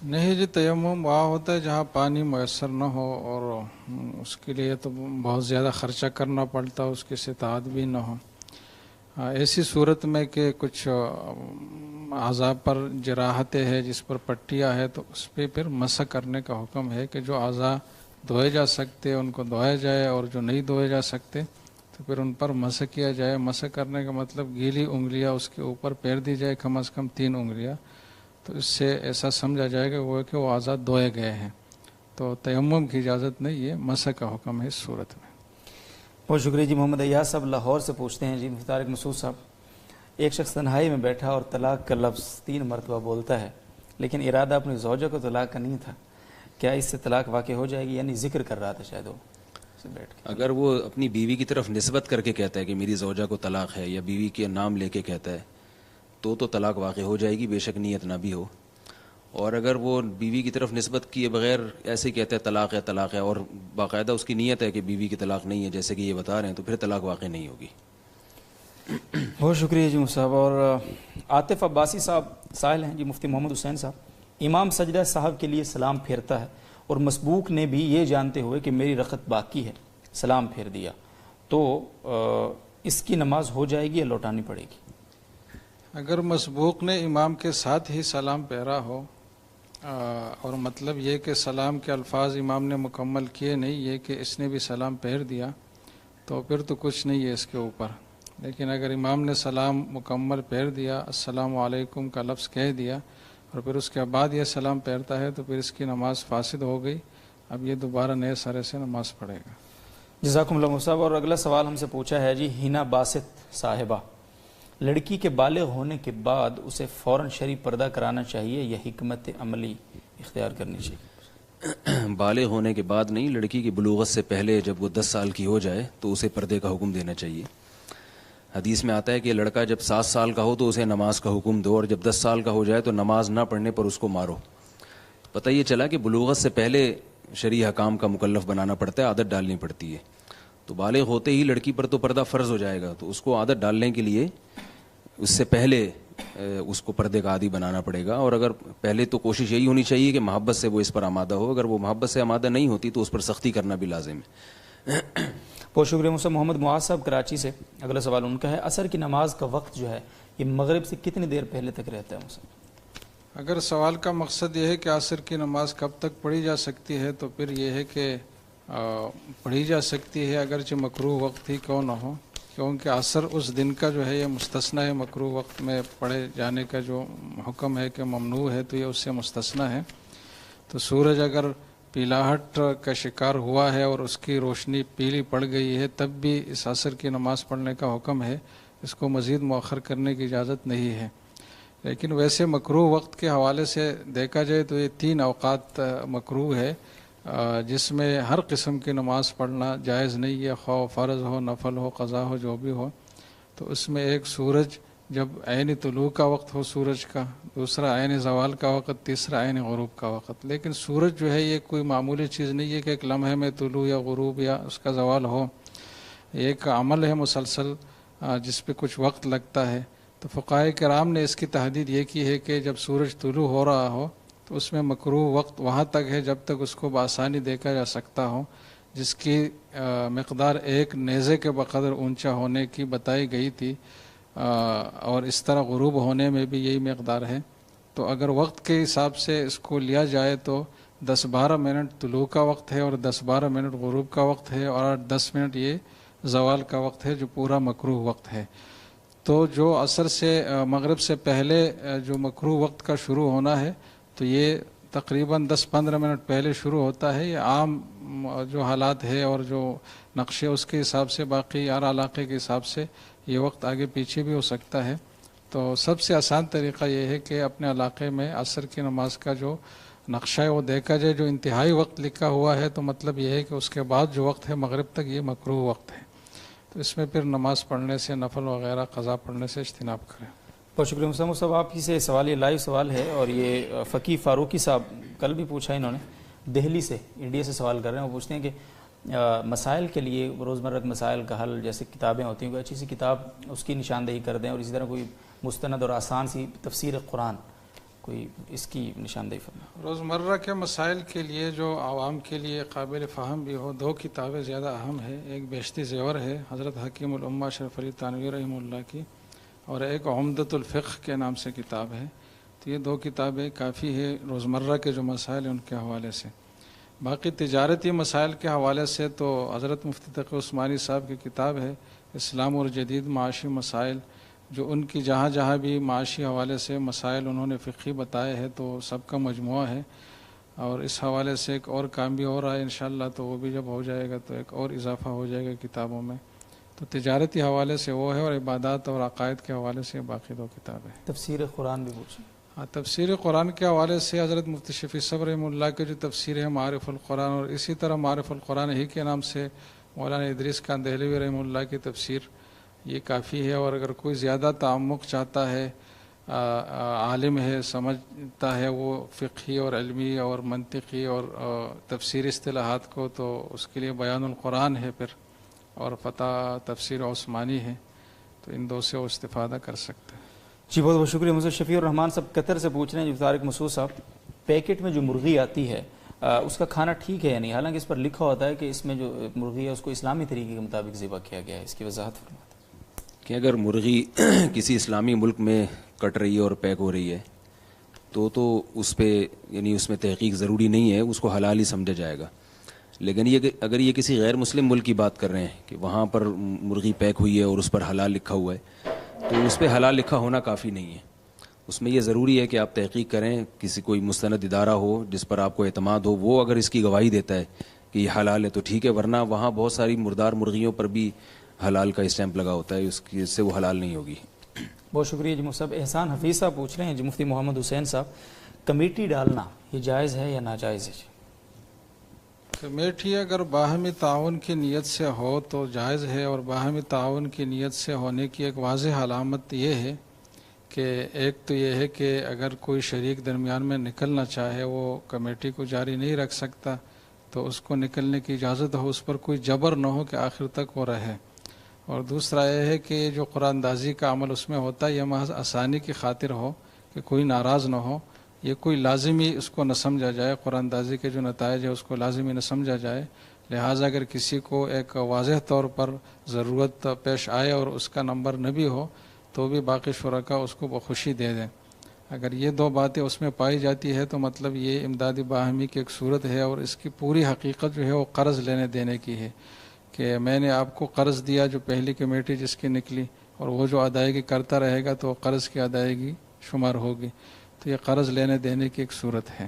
نہیں جی، تیمم وہاں ہوتا ہے جہاں پانی میسر نہ ہو اور اس کے لیے تو بہت زیادہ خرچہ کرنا پڑتا، اس کی استطاعت بھی نہ ہو. ایسی صورت میں کہ کچھ اعضاء پر جراحتیں ہے جس پر پٹیاں ہے تو اس پہ پھر مسح کرنے کا حکم ہے کہ جو اعضاء دھوئے جا سکتے ان کو دھویا جائے اور جو نہیں دھوئے جا سکتے تو پھر ان پر مسح کیا جائے. مسح کرنے کا مطلب گیلی انگلیاں اس کے اوپر پیر دی جائے، کم از کم 3 انگلیاں، تو اس سے ایسا سمجھا جائے گا وہ اعضاء دھوئے گئے ہیں. تو تیمم کی اجازت نہیں ہے، مسح کا حکم ہے اس صورت میں. بہت شکریہ. جی محمد ایاز صاحب لاہور سے پوچھتے ہیں. جی مفتی طارق مسعود صاحب، ایک شخص تنہائی میں بیٹھا اور طلاق کا لفظ 3 مرتبہ بولتا ہے لیکن ارادہ اپنی زوجہ کو طلاق کا نہیں تھا، کیا اس سے طلاق واقع ہو جائے گی؟ یعنی ذکر کر رہا تھا شاید وہ سے بیٹھ کے. اگر وہ اپنی بیوی کی طرف نسبت کر کے کہتا ہے کہ میری زوجہ کو طلاق ہے یا بیوی کے نام لے کے کہتا ہے تو طلاق واقع ہو جائے گی، بے شک نیت نہ بھی ہو. اور اگر وہ بیوی کی طرف نسبت کیے بغیر ایسے ہی کہتا ہے طلاق ہے اور باقاعدہ اس کی نیت ہے کہ بیوی کی طلاق نہیں ہے جیسے کہ یہ بتا رہے ہیں تو پھر طلاق واقع نہیں ہوگی. بہت شکریہ جی صاحب. اور عاطف عباسی صاحب سائل ہیں. جی مفتی محمد حسین صاحب، امام سجدہ صاحب کے لیے سلام پھیرتا ہے اور مسبوق نے بھی یہ جانتے ہوئے کہ میری رکعت باقی ہے سلام پھیر دیا، تو اس کی نماز ہو جائے گی یا لوٹانی پڑے گی؟ اگر مسبوق نے امام کے ساتھ ہی سلام پھیرا ہو اور مطلب یہ کہ سلام کے الفاظ امام نے مکمل کیے نہیں، یہ کہ اس نے بھی سلام پھیر دیا، تو پھر تو کچھ نہیں ہے اس کے اوپر. لیکن اگر امام نے سلام مکمل پھیر دیا، السلام علیکم کا لفظ کہہ دیا اور پھر اس کے بعد یہ سلام پھیرتا ہے تو پھر اس کی نماز فاسد ہو گئی. اب یہ دوبارہ نئے سرے سے نماز پڑھے گا. جزاکم اللہ صاحب. اور اگلا سوال ہم سے پوچھا ہے جی ہینا باسط صاحبہ، لڑکی کے بالغ ہونے کے بعد اسے فوراً شرعی پردہ کرانا چاہیے یا حکمت عملی اختیار کرنی چاہیے؟ بالغ ہونے کے بعد نہیں، لڑکی کی بلوغت سے پہلے جب وہ 10 سال کی ہو جائے تو اسے پردے کا حکم دینا چاہیے. حدیث میں آتا ہے کہ لڑکا جب 7 سال کا ہو تو اسے نماز کا حکم دو اور جب 10 سال کا ہو جائے تو نماز نہ پڑھنے پر اس کو مارو. پتہ یہ چلا کہ بلوغت سے پہلے شرعی حکام کا مکلف بنانا پڑتا ہے، عادت ڈالنی پڑتی ہے. تو بالغ ہوتے ہی لڑکی پر تو پردہ فرض ہو جائے گا، تو اس کو عادت ڈالنے کے لیے اس سے پہلے اس کو پردے کا عادی بنانا پڑے گا. اور اگر پہلے تو کوشش یہی ہونی چاہیے کہ محبت سے وہ اس پر آمادہ ہو. اگر وہ محبت سے آمادہ نہیں ہوتی تو اس پر سختی کرنا بھی لازم ہے. بہت شکریہ. مجھ سے محمد معاذ صاحب کراچی سے، اگلا سوال ان کا ہے، عصر کی نماز کا وقت جو ہے یہ مغرب سے کتنی دیر پہلے تک رہتا ہے؟ اگر سوال کا مقصد یہ ہے کہ عصر کی نماز کب تک پڑھی جا سکتی ہے تو پھر یہ ہے کہ پڑھی جا سکتی ہے اگرچہ مکروہ وقت ہی کیوں نہ ہو، کیونکہ عصر اس دن کا جو ہے یہ مستثنیٰ ہے. مکروہ وقت میں پڑھے جانے کا جو حکم ہے کہ ممنوع ہے تو یہ اس سے مستثنیٰ ہے. تو سورج اگر پیلاہٹ کا شکار ہوا ہے اور اس کی روشنی پیلی پڑ گئی ہے تب بھی اس عصر کی نماز پڑھنے کا حکم ہے، اس کو مزید مؤخر کرنے کی اجازت نہیں ہے. لیکن ویسے مکروہ وقت کے حوالے سے دیکھا جائے تو یہ 3 اوقات مکروہ ہے جس میں ہر قسم کی نماز پڑھنا جائز نہیں ہے، خواہ فرض ہو، نفل ہو، قضا ہو، جو بھی ہو. تو اس میں ایک سورج جب عین طلوع کا وقت ہو سورج کا، دوسرا عین زوال کا وقت، تیسرا عین غروب کا وقت. لیکن سورج جو ہے یہ کوئی معمولی چیز نہیں ہے کہ ایک لمحے میں طلوع یا غروب یا اس کا زوال ہو. یہ ایک عمل ہے مسلسل جس پہ کچھ وقت لگتا ہے. تو فقہائے کرام نے اس کی تحدید یہ کی ہے کہ جب سورج طلوع ہو رہا ہو تو اس میں مکروہ وقت وہاں تک ہے جب تک اس کو بآسانی دیکھا جا سکتا ہو، جس کی مقدار ایک نیزے کے بقدر اونچا ہونے کی بتائی گئی تھی، اور اس طرح غروب ہونے میں بھی یہی مقدار ہے. تو اگر وقت کے حساب سے اس کو لیا جائے تو 10-12 منٹ طلوع کا وقت ہے اور 10-12 منٹ غروب کا وقت ہے اور 10 منٹ یہ زوال کا وقت ہے جو پورا مکروہ وقت ہے. تو جو عصر سے مغرب سے پہلے جو مکروہ وقت کا شروع ہونا ہے تو یہ تقریباً 10-15 منٹ پہلے شروع ہوتا ہے. یہ عام جو حالات ہے اور جو نقشے اس کے حساب سے باقی ہر علاقے کے حساب سے یہ وقت آگے پیچھے بھی ہو سکتا ہے. تو سب سے آسان طریقہ یہ ہے کہ اپنے علاقے میں عصر کی نماز کا جو نقشہ ہے وہ دیکھا جائے. جو انتہائی وقت لکھا ہوا ہے تو مطلب یہ ہے کہ اس کے بعد جو وقت ہے مغرب تک یہ مکروہ وقت ہے. تو اس میں پھر نماز پڑھنے سے نفل وغیرہ قضا پڑھنے سے اجتناب کریں. بہت شکریہ مسلم صاحب. آپ ہی سے سوال، یہ لائیو سوال ہے اور یہ فقی فاروقی صاحب کل بھی پوچھا انہوں نے، دہلی سے، انڈیا سے سوال کر رہے ہیں. وہ پوچھتے ہیں کہ مسائل کے لیے، روزمرہ کے مسائل کا حل، جیسے کتابیں ہوتی ہیں، کوئی اچھی سی کتاب اس کی نشاندہی کر دیں، اور اسی طرح کوئی مستند اور آسان سی تفسیر قرآن، کوئی اس کی نشاندہی فرمائیں. روزمرہ کے مسائل کے لیے جو عوام کے لیے قابل فہم بھی ہو، 2 کتابیں زیادہ اہم ہے. ایک بیشتی زیور ہے حضرت حکیم الامہ اشرف علی تھانوی رحمہ اللہ کی، اور ایک عمدۃ الفقہ کے نام سے کتاب ہے. تو یہ 2 کتابیں کافی ہے روزمرہ کے جو مسائل ہیں ان کے حوالے سے. باقی تجارتی مسائل کے حوالے سے تو حضرت مفتی تقی عثمانی صاحب کی کتاب ہے اسلام اور جدید معاشی مسائل، جو ان کی جہاں جہاں بھی معاشی حوالے سے مسائل انہوں نے فقہی بتائے ہیں تو سب کا مجموعہ ہے. اور اس حوالے سے ایک اور کام بھی ہو رہا ہے انشاءاللہ، تو وہ بھی جب ہو جائے گا تو ایک اور اضافہ ہو جائے گا کتابوں میں. تو تجارتی حوالے سے وہ ہے، اور عبادات اور عقائد کے حوالے سے باقی 2 کتابیں. تفسیر قرآن بھی پوچھیں. ہاں، تفسیر قرآن کے حوالے سے حضرت مفتی شفیع صبر رحمہ اللہ کے جو تفسیر ہے معارف القرآن، اور اسی طرح معارف القرآن ہی کے نام سے مولانا ادریس خان دہلوی رحمہ اللہ کی تفسیر، یہ کافی ہے. اور اگر کوئی زیادہ تعمق چاہتا ہے، عالم ہے، سمجھتا ہے وہ فقہی اور علمی اور منطقی اور تفسیر اصطلاحات کو، تو اس کے لیے بیان القرآن ہے پھر، اور فتح تفسیر عثمانی ہے. تو ان 2 سے وہ استفادہ کر سکتے ہیں. جی بہت بہت شکریہ. مجھے شفیع الرحمان صاحب قطر سے پوچھ رہے ہیں، جو طارق مسعود صاحب، پیکٹ میں جو مرغی آتی ہے اس کا کھانا ٹھیک ہے یا نہیں؟ حالانکہ اس پر لکھا ہوتا ہے کہ اس میں جو مرغی ہے اس کو اسلامی طریقے کے مطابق ذبح کیا گیا ہے. اس کی وضاحت فرمائیں. کہ اگر مرغی کسی اسلامی ملک میں کٹ رہی ہے اور پیک ہو رہی ہے تو اس پہ یعنی اس میں تحقیق ضروری نہیں ہے، اس کو حلال ہی سمجھا جائے گا. لیکن یہ اگر یہ کسی غیر مسلم ملک کی بات کر رہے ہیں کہ وہاں پر مرغی پیک ہوئی ہے اور اس پر حلال لکھا ہوا ہے، تو اس پہ حلال لکھا ہونا کافی نہیں ہے. اس میں یہ ضروری ہے کہ آپ تحقیق کریں، کسی کوئی مستند ادارہ ہو جس پر آپ کو اعتماد ہو، وہ اگر اس کی گواہی دیتا ہے کہ یہ حلال ہے تو ٹھیک ہے، ورنہ وہاں بہت ساری مردار مرغیوں پر بھی حلال کا اسٹیمپ لگا ہوتا ہے، اس سے وہ حلال نہیں ہوگی. بہت شکریہ جی صاحب. احسان حفیظ صاحب پوچھ رہے ہیں، جی مفتی محمد حسین صاحب، کمیٹی ڈالنا یہ جائز ہے یا ناجائز ہے؟ جی کمیٹی اگر باہمی تعاون کی نیت سے ہو تو جائز ہے، اور باہمی تعاون کی نیت سے ہونے کی ایک واضح علامت یہ ہے کہ ایک تو یہ ہے کہ اگر کوئی شریک درمیان میں نکلنا چاہے، وہ کمیٹی کو جاری نہیں رکھ سکتا، تو اس کو نکلنے کی اجازت ہو، اس پر کوئی جبر نہ ہو کہ آخر تک وہ رہے. اور دوسرا یہ ہے کہ جو قرآن دازی کا عمل اس میں ہوتا ہے یہ محض آسانی کی خاطر ہو کہ کوئی ناراض نہ ہو، یہ کوئی لازمی اس کو نہ سمجھا جائے، قرآن دازی کے جو نتائج ہے اس کو لازمی نہ سمجھا جائے. لہٰذا اگر کسی کو ایک واضح طور پر ضرورت پیش آئے اور اس کا نمبر نہ بھی ہو تو بھی باقی شرکاء اس کو بخوشی دے دیں. اگر یہ 2 باتیں اس میں پائی جاتی ہے تو مطلب یہ امدادی باہمی کی ایک صورت ہے، اور اس کی پوری حقیقت جو ہے وہ قرض لینے دینے کی ہے کہ میں نے آپ کو قرض دیا، جو پہلی کمیٹی جس کی نکلی، اور وہ جو ادائیگی کرتا رہے گا تو قرض کی ادائیگی شمار ہوگی. تو یہ قرض لینے دینے کی ایک صورت ہے.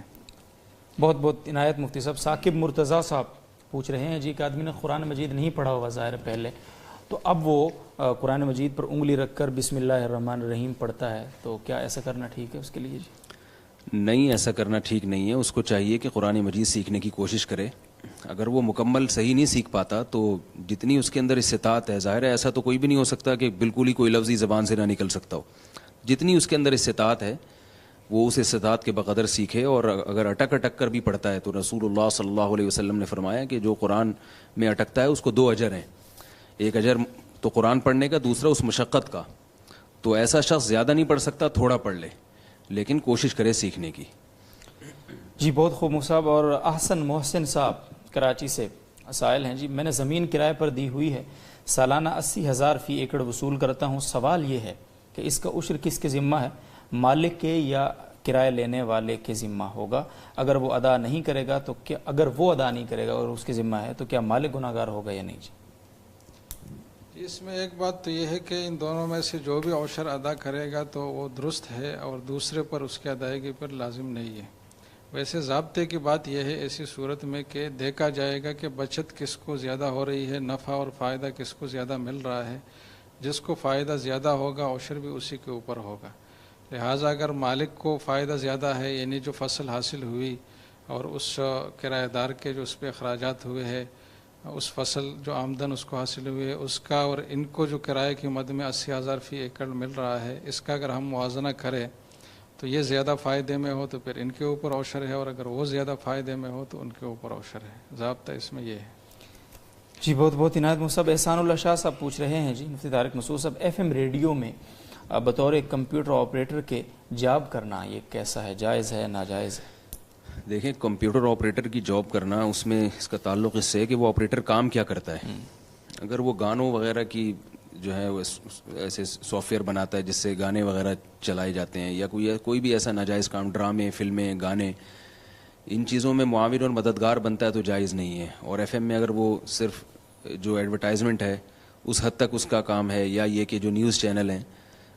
بہت بہت عنایت مفتی صاحب. ثاقب مرتضیٰ صاحب پوچھ رہے ہیں، جی کہ آدمی نے قرآن مجید نہیں پڑھا ہوا ظاہر پہلے، تو اب وہ قرآن مجید پر انگلی رکھ کر بسم اللہ الرحمن الرحیم پڑھتا ہے، تو کیا ایسا کرنا ٹھیک ہے اس کے لیے؟ جی نہیں، ایسا کرنا ٹھیک نہیں ہے. اس کو چاہیے کہ قرآن مجید سیکھنے کی کوشش کرے. اگر وہ مکمل صحیح نہیں سیکھ پاتا تو جتنی اس کے اندر استطاعت ہے، ظاہر ہے ایسا تو کوئی بھی نہیں ہو سکتا کہ بالکل ہی کوئی لفظ ہی زبان سے نہ نکل سکتا ہو. جتنی اس کے اندر استطاعت ہے وہ اس استطاعت کے بقدر سیکھے. اور اگر اٹک کر بھی پڑھتا ہے تو رسول اللہ صلی اللہ علیہ وسلم نے فرمایا کہ جو قرآن میں اٹکتا ہے اس کو 2 اجر ہیں. ایک اجر تو قرآن پڑھنے کا، دوسرا اس مشقت کا. تو ایسا شخص زیادہ نہیں پڑھ سکتا، تھوڑا پڑھ لے لیکن کوشش کرے سیکھنے کی. جی بہت خوب صاحب. اور احسن محسن صاحب کراچی سے سائل ہیں، جی میں نے زمین کرائے پر دی ہوئی ہے، سالانہ 80,000 فی ایکڑ وصول کرتا ہوں. سوال یہ ہے کہ اس کا عشر کس کے ذمہ ہے، مالک کے یا کرایہ لینے والے کے ذمہ ہوگا؟ اگر وہ ادا نہیں کرے گا تو اور اس کے ذمہ ہے تو کیا مالک گناہگار ہوگا یا نہیں؟ جی اس میں ایک بات تو یہ ہے کہ ان دونوں میں سے جو بھی اوشر ادا کرے گا تو وہ درست ہے اور دوسرے پر اس کی ادائیگی پر لازم نہیں ہے. ویسے ضابطے کی بات یہ ہے ایسی صورت میں کہ دیکھا جائے گا کہ بچت کس کو زیادہ ہو رہی ہے, نفع اور فائدہ کس کو زیادہ مل رہا ہے. جس کو فائدہ زیادہ ہوگا اوشر بھی اسی کے اوپر ہوگا. لہٰذا اگر مالک کو فائدہ زیادہ ہے, یعنی جو فصل حاصل ہوئی اور اس کرایہ دار کے جو اس پہ اخراجات ہوئے ہیں, اس فصل جو آمدن اس کو حاصل ہوئی ہے اس کا, اور ان کو جو کرائے کی مد میں 80,000 فی ایکڑ مل رہا ہے, اس کا اگر ہم موازنہ کریں تو یہ زیادہ فائدے میں ہو تو پھر ان کے اوپر اوشر ہے, اور اگر وہ زیادہ فائدے میں ہو تو ان کے اوپر اوشر ہے. ضابطہ اس میں یہ ہے. جی بہت بہت عنایت صاحب. احسان اللہ شاہ صاحب پوچھ رہے ہیں, جی مفتی طارق مسعود صاحب, ایف ایم ریڈیو میں بطور ایک کمپیوٹر آپریٹر کے جاب کرنا یہ کیسا ہے, جائز ہے ناجائز ہے؟ دیکھیں, کمپیوٹر آپریٹر کی جاب کرنا, اس میں اس کا تعلق اس سے ہے کہ وہ آپریٹر کام کیا کرتا ہے. اگر وہ گانوں وغیرہ کی جو ہے وہ ایسے سافٹ ویئر بناتا ہے جس سے گانے وغیرہ چلائے جاتے ہیں, یا کوئی بھی ایسا ناجائز کام, ڈرامے, فلمیں, گانے, ان چیزوں میں معاون اور مددگار بنتا ہے تو جائز نہیں ہے. اور ایف ایم میں اگر وہ صرف جو ایڈورٹائزمنٹ ہے اس حد تک اس کا کام ہے, یا یہ کہ جو نیوز چینل ہیں,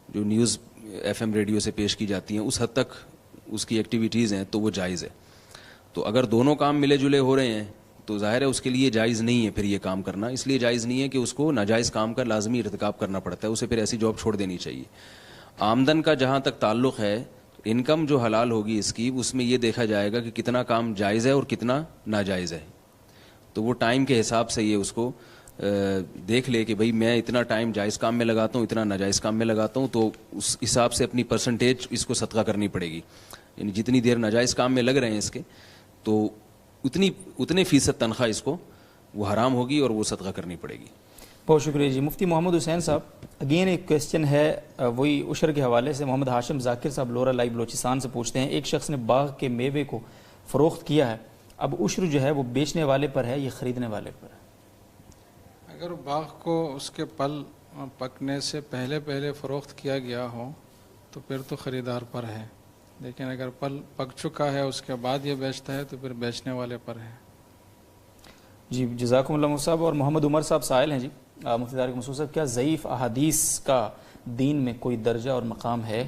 جو نیوز ایف ایم ریڈیو سے پیش کی جاتی ہیں, اس حد تک اس کی ایکٹیویٹیز ہیں تو وہ جائز ہے. تو اگر دونوں کام ملے جلے ہو رہے ہیں تو ظاہر ہے اس کے لیے جائز نہیں ہے پھر یہ کام کرنا. اس لیے جائز نہیں ہے کہ اس کو ناجائز کام کا لازمی ارتکاب کرنا پڑتا ہے, اسے پھر ایسی جاب چھوڑ دینی چاہیے. آمدن کا جہاں تک تعلق ہے, انکم جو حلال ہوگی اس کی, اس میں یہ دیکھا جائے گا کہ کتنا کام جائز ہے اور کتنا ناجائز ہے. تو وہ ٹائم کے حساب سے یہ اس کو دیکھ لے کہ بھئی میں اتنا ٹائم جائز کام میں لگاتا ہوں, اتنا ناجائز کام میں لگاتا ہوں, تو اس حساب سے اپنی پرسنٹیج اس کو صدقہ کرنی پڑے گی. یعنی جتنی دیر ناجائز کام میں لگ رہے ہیں اس کے, تو اتنے فیصد تنخواہ اس کو وہ حرام ہوگی اور وہ صدقہ کرنی پڑے گی. بہت شکریہ جی. مفتی محمد حسین صاحب, اگین ایک کویسچن ہے وہی عشر کے حوالے سے. محمد ہاشم ذاکر صاحب لورا لائی بلوچستان سے پوچھتے ہیں, ایک شخص نے باغ کے میوے کو فروخت کیا ہے, اب عشر جو ہے وہ بیچنے والے پر ہے یا خریدنے والے پر ہے؟ اگر باغ کو اس کے پل پکنے سے پہلے فروخت کیا گیا ہو تو پھر تو خریدار پر ہے, لیکن اگر پل پک چکا ہے اس کے بعد یہ بیچتا ہے تو پھر بیچنے والے پر ہے. جی جزاکم اللہ صاحب. اور محمد عمر صاحب سائل ہیں, جی مفتی طارق مسعود صاحب, کیا ضعیف احادیث کا دین میں کوئی درجہ اور مقام ہے؟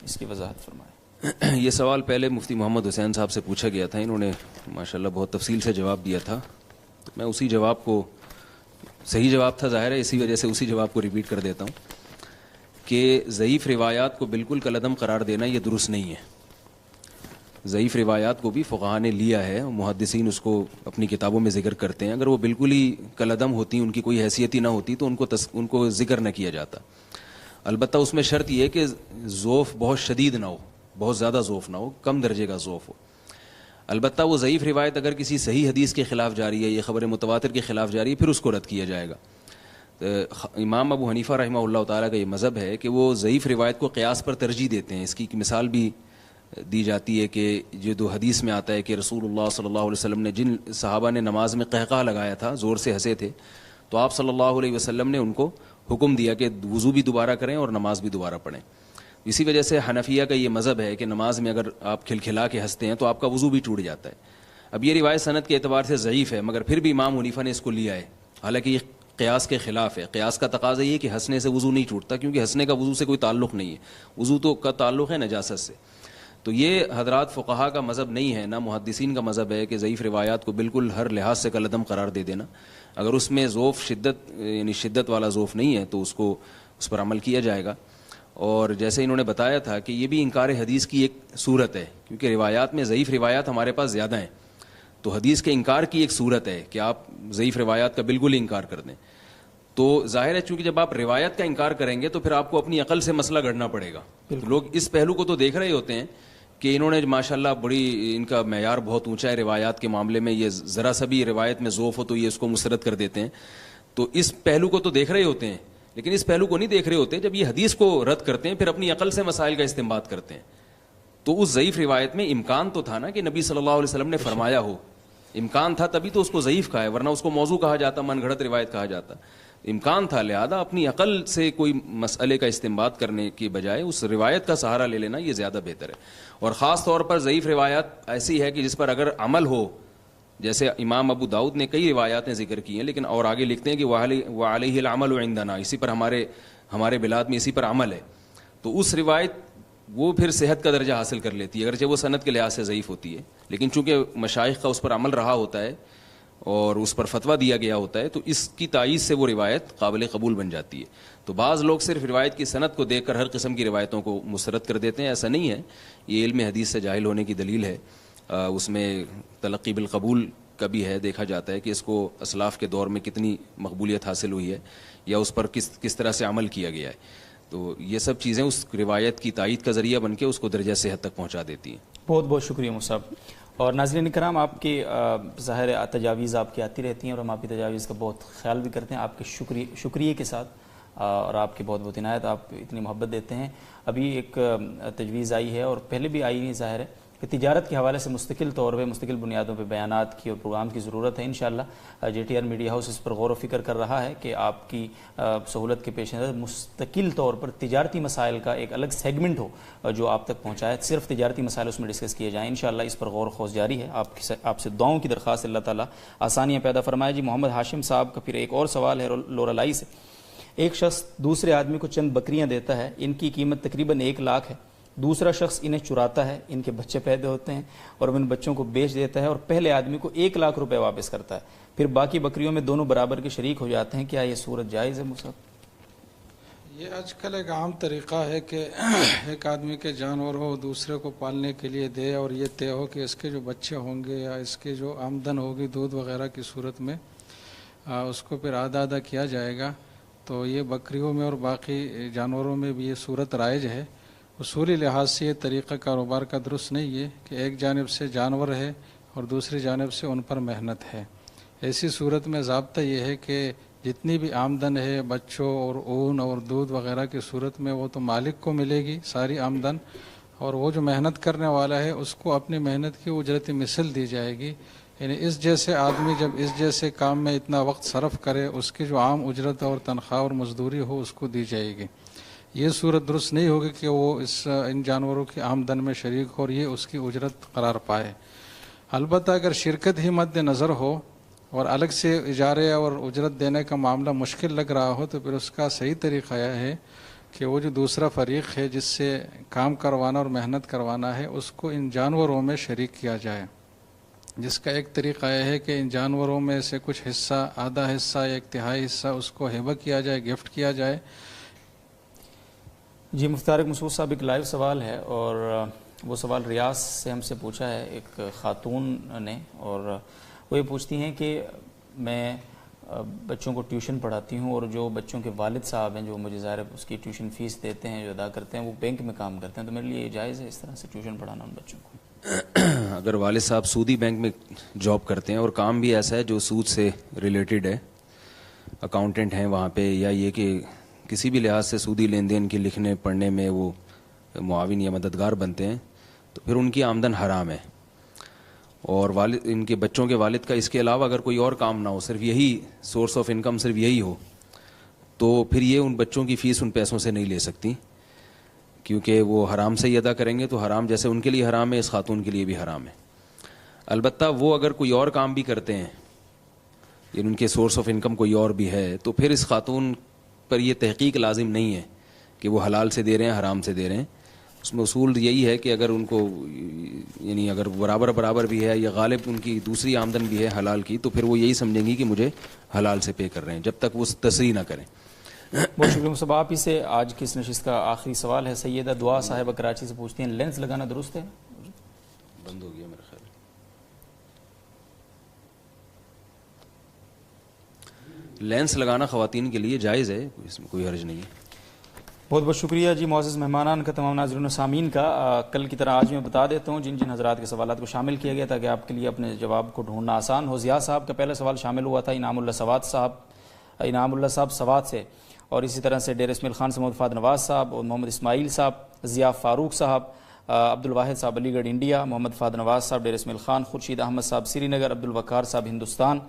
اس کی وضاحت فرمائیں. یہ سوال پہلے مفتی محمد حسین صاحب سے پوچھا گیا تھا, انہوں نے ماشاءاللہ بہت تفصیل سے جواب دیا تھا, تو میں اسی جواب کو, صحیح جواب تھا ظاہر ہے, اسی وجہ سے اسی جواب کو ریپیٹ کر دیتا ہوں کہ ضعیف روایات کو بالکل کالعدم قرار دینا یہ درست نہیں ہے. ضعیف روایات کو بھی فقہاء نے لیا ہے, محدثین اس کو اپنی کتابوں میں ذکر کرتے ہیں. اگر وہ بالکل ہی کالعدم ہوتی, ان کی کوئی حیثیت ہی نہ ہوتی, تو ان کو ذکر نہ کیا جاتا. البتہ اس میں شرط یہ ہے کہ ذوف بہت شدید نہ ہو, بہت زیادہ ذوف نہ ہو, کم درجے کا ذوف ہو. البتہ وہ ضعیف روایت اگر کسی صحیح حدیث کے خلاف جاری ہے, یہ خبر متواتر کے خلاف جاری ہے, پھر اس کو رد کیا جائے گا. امام ابو حنیفہ رحمہ اللہ تعالیٰ کا یہ مذہب ہے کہ وہ ضعیف روایت کو قیاس پر ترجیح دیتے ہیں. اس کی مثال بھی دی جاتی ہے کہ جو دو حدیث میں آتا ہے کہ رسول اللہ صلی اللہ علیہ وسلم نے, جن صحابہ نے نماز میں قہقہ لگایا تھا, زور سے ہنسے تھے, تو آپ صلی اللہ علیہ وسلم نے ان کو حکم دیا کہ وضو بھی دوبارہ کریں اور نماز بھی دوبارہ پڑھیں. اسی وجہ سے حنفیہ کا یہ مذہب ہے کہ نماز میں اگر آپ کھلکھلا کے ہنستے ہیں تو آپ کا وضو بھی ٹوٹ جاتا ہے. اب یہ روایت سند کے اعتبار سے ضعیف ہے, مگر پھر بھی امام حنیفہ نے اس کو لیا ہے, حالانکہ یہ قیاس کے خلاف ہے. قیاس کا تقاضا یہ ہے کہ ہنسنے سے وضو نہیں ٹوٹتا, کیونکہ ہنسنے کا وضو سے کوئی تعلق نہیں ہے, وضو تو کا تعلق ہے نجاست سے. تو یہ حضرات فقہا کا مذہب نہیں ہے, نہ محدثین کا مذہب ہے کہ ضعیف روایات کو بالکل ہر لحاظ سے کالعدم قرار دے دینا. اگر اس میں ذوف شدت, یعنی شدت والا ذوف نہیں ہے, تو اس پر عمل کیا جائے گا. اور جیسے انہوں نے بتایا تھا کہ یہ بھی انکار حدیث کی ایک صورت ہے, کیونکہ روایات میں ضعیف روایات ہمارے پاس زیادہ ہیں, تو حدیث کے انکار کی ایک صورت ہے کہ آپ ضعیف روایات کا بالکل ہی انکار کر دیں. تو ظاہر ہے چونکہ جب آپ روایت کا انکار کریں گے تو پھر آپ کو اپنی عقل سے مسئلہ گھڑنا پڑے گا. لوگ اس پہلو کو تو دیکھ رہے ہوتے ہیں کہ انہوں نے ماشاءاللہ بڑی, ان کا معیار بہت اونچا ہے روایات کے معاملے میں, یہ ذرا سا بھی روایت میں ذوف ہو تو یہ اس کو مسترد کر دیتے ہیں. تو اس پہلو کو تو دیکھ رہے ہوتے ہیں, لیکن اس پہلو کو نہیں دیکھ رہے ہوتے جب یہ حدیث کو رد کرتے ہیں, پھر اپنی عقل سے مسائل کا استنباط کرتے ہیں. تو اس ضعیف روایت میں امکان تو تھا نا کہ نبی صلی اللہ علیہ وسلم نے فرمایا ہو, امکان تھا تبھی تو اس کو ضعیف کہا ہے, ورنہ اس کو موضوع کہا جاتا, من گھڑت روایت کہا جاتا. امکان تھا, لہذا اپنی عقل سے کوئی مسئلے کا استنباط کرنے کی بجائے اس روایت کا سہارا لے لینا یہ زیادہ بہتر ہے. اور خاص طور پر ضعیف روایت ایسی ہے کہ جس پر اگر عمل ہو جیسے امام ابو داؤد نے کئی روایاتیں ذکر کی ہیں، لیکن اور آگے لکھتے ہیں کہ وعلیہ العمل عندنا، اسی پر ہمارے بلاد میں اسی پر عمل ہے. تو اس روایت وہ پھر صحت کا درجہ حاصل کر لیتی ہے، اگرچہ وہ سند کے لحاظ سے ضعیف ہوتی ہے، لیکن چونکہ مشائخ کا اس پر عمل رہا ہوتا ہے اور اس پر فتویٰ دیا گیا ہوتا ہے، تو اس کی تائید سے وہ روایت قابل قبول بن جاتی ہے. تو بعض لوگ صرف روایت کی سند کو دیکھ کر ہر قسم کی روایتوں کو مسترد کر دیتے ہیں. ایسا نہیں ہے، یہ علم حدیث سے جاہل ہونے کی دلیل ہے. اس میں تلقی بالقبول کا بھی ہے، دیکھا جاتا ہے کہ اس کو اسلاف کے دور میں کتنی مقبولیت حاصل ہوئی ہے یا اس پر کس طرح سے عمل کیا گیا ہے. تو یہ سب چیزیں اس روایت کی تائید کا ذریعہ بن کے اس کو درجہ صحت تک پہنچا دیتی ہیں. بہت بہت شکریہ مصعب. اور ناظرین کرام، آپ کی ظاہر تجاویز آپ کی آتی رہتی ہیں اور ہم آپ کی تجاویز کا بہت خیال بھی کرتے ہیں آپ کے شکریہ کے ساتھ، اور آپ کی بہت بہت عنایت، آپ اتنی محبت دیتے ہیں. ابھی ایک تجویز آئی ہے اور پہلے بھی آئی ہے، ظاہر ہے کہ تجارت کے حوالے سے مستقل طور پہ مستقل بنیادوں پہ بیانات کی اور پروگرام کی ضرورت ہے. انشاءاللہ J T R media house اس پر غور و فکر کر رہا ہے کہ آپ کی سہولت کے پیش نظر مستقل طور پر تجارتی مسائل کا ایک الگ سیگمنٹ ہو جو آپ تک پہنچائے، صرف تجارتی مسائل اس میں ڈسکس کیے جائیں. انشاءاللہ اس پر غور و خوض جاری ہے. آپ سے دعاؤں کی درخواست، اللہ تعالیٰ آسانیاں پیدا فرمائے. جی محمد ہاشم صاحب کا پھر ایک اور سوال ہے لورالائی سے. ایک شخص دوسرے آدمی کو چند بکریاں دیتا ہے، ان کی قیمت تقریباً 1 لاکھ ہے. دوسرا شخص انہیں چراتا ہے، ان کے بچے پیدا ہوتے ہیں اور ان بچوں کو بیچ دیتا ہے اور پہلے آدمی کو 1 لاکھ روپے واپس کرتا ہے. پھر باقی بکریوں میں دونوں برابر کے شریک ہو جاتے ہیں. کیا یہ صورت جائز ہے مصعب؟ یہ آج کل ایک عام طریقہ ہے کہ ایک آدمی کے جانور ہو دوسرے کو پالنے کے لیے دے اور یہ طے ہو کہ اس کے جو بچے ہوں گے یا اس کے جو آمدن ہوگی دودھ وغیرہ کی صورت میں اس کو پھر آدھا آدھا کیا جائے گا. تو یہ بکریوں میں اور باقی جانوروں میں بھی یہ صورت رائج ہے. اصولی لحاظ سے یہ طریقہ کاروبار کا درست نہیں ہے کہ ایک جانب سے جانور ہے اور دوسری جانب سے ان پر محنت ہے. ایسی صورت میں ضابطہ یہ ہے کہ جتنی بھی آمدن ہے بچوں اور اون اور دودھ وغیرہ کی صورت میں وہ تو مالک کو ملے گی ساری آمدن، اور وہ جو محنت کرنے والا ہے اس کو اپنی محنت کی اجرت مثل دی جائے گی. یعنی اس جیسے آدمی جب اس جیسے کام میں اتنا وقت صرف کرے اس کی جو عام اجرت اور تنخواہ اور مزدوری ہو اس کو دی جائے گی. یہ صورت درست نہیں ہوگی کہ وہ ان جانوروں کی آمدن میں شریک ہو اور یہ اس کی اجرت قرار پائے. البتہ اگر شرکت ہی مد نظر ہو اور الگ سے اجارے اور اجرت دینے کا معاملہ مشکل لگ رہا ہو تو پھر اس کا صحیح طریقہ یہ ہے کہ وہ جو دوسرا فریق ہے جس سے کام کروانا اور محنت کروانا ہے اس کو ان جانوروں میں شریک کیا جائے، جس کا ایک طریقہ یہ ہے کہ ان جانوروں میں سے کچھ حصہ، آدھا حصہ یا 1/3 حصہ اس کو ہبہ کیا جائے، گفٹ کیا جائے. جی مفتارق مسعود صاحب، ایک لائیو سوال ہے اور وہ سوال ریاض سے ہم سے پوچھا ہے ایک خاتون نے، اور وہ یہ پوچھتی ہیں کہ میں بچوں کو ٹیوشن پڑھاتی ہوں اور جو بچوں کے والد صاحب ہیں جو مجھے ظاہر اس کی ٹیوشن فیس دیتے ہیں جو ادا کرتے ہیں وہ بینک میں کام کرتے ہیں، تو میرے لیے یہ جائز ہے اس طرح سے ٹیوشن پڑھانا ان بچوں کو؟ اگر والد صاحب سودی بینک میں جاب کرتے ہیں اور کام بھی ایسا ہے جو سود سے ریلیٹڈ ہے، اکاؤنٹنٹ ہیں وہاں پہ، یا یہ کہ کسی بھی لحاظ سے سودی لین دین کے لکھنے پڑھنے میں وہ معاون یا مددگار بنتے ہیں، تو پھر ان کی آمدن حرام ہے. اور والد ان کے بچوں کے والد کا اس کے علاوہ اگر کوئی اور کام نہ ہو، صرف یہی سورس آف انکم صرف یہی ہو، تو پھر یہ ان بچوں کی فیس ان پیسوں سے نہیں لے سکتی، کیونکہ وہ حرام سے ہی ادا کریں گے. تو حرام جیسے ان کے لیے حرام ہے، اس خاتون کے لیے بھی حرام ہے. البتہ وہ اگر کوئی اور کام بھی کرتے ہیں، یعنی ان کے سورس آف انکم کوئی اور بھی ہے، تو پھر اس خاتون پر یہ تحقیق لازم نہیں ہے کہ وہ حلال سے دے رہے ہیں حرام سے دے رہے ہیں. اس میں اصول یہی ہے کہ اگر ان کو یعنی اگر برابر بھی ہے یا غالب ان کی دوسری آمدن بھی ہے حلال کی، تو پھر وہ یہی سمجھیں گی کہ مجھے حلال سے پے کر رہے ہیں، جب تک وہ تصریح نہ کریں. بہت شکریہ مصعب. آپ ہی سے آج کی اس نشست کا آخری سوال ہے. سیدہ دعا صاحبہ کراچی سے پوچھتی ہیں لینس لگانا درست ہے؟ بند ہو گیا میرا خیال. لینس لگانا خواتین کے لیے جائز ہے، اس میں کوئی حرج نہیں ہے. بہت بہت شکریہ جی معزز مہمانان کا، تمام ناظرین و سامعین کا. کل کی طرح آج میں بتا دیتا ہوں جن جن حضرات کے سوالات کو شامل کیا گیا تاکہ آپ کے لیے اپنے جواب کو ڈھونڈنا آسان ہو. ضیاء صاحب کا پہلا سوال شامل ہوا تھا انعام اللہ صاحب سوات سے، اور اسی طرح سے ڈیر اسماعیل خان سے محمد فہد نواز صاحب اور محمد اسماعیل صاحب، ضیاء فاروق صاحب، عبد الواحد صاحب علی گڑھ انڈیا، محمد فہد نواز صاحب ڈیر اسماعیل خان، خورشید احمد صاحب سری نگر، عبد الوقار صاحب ہندوستان،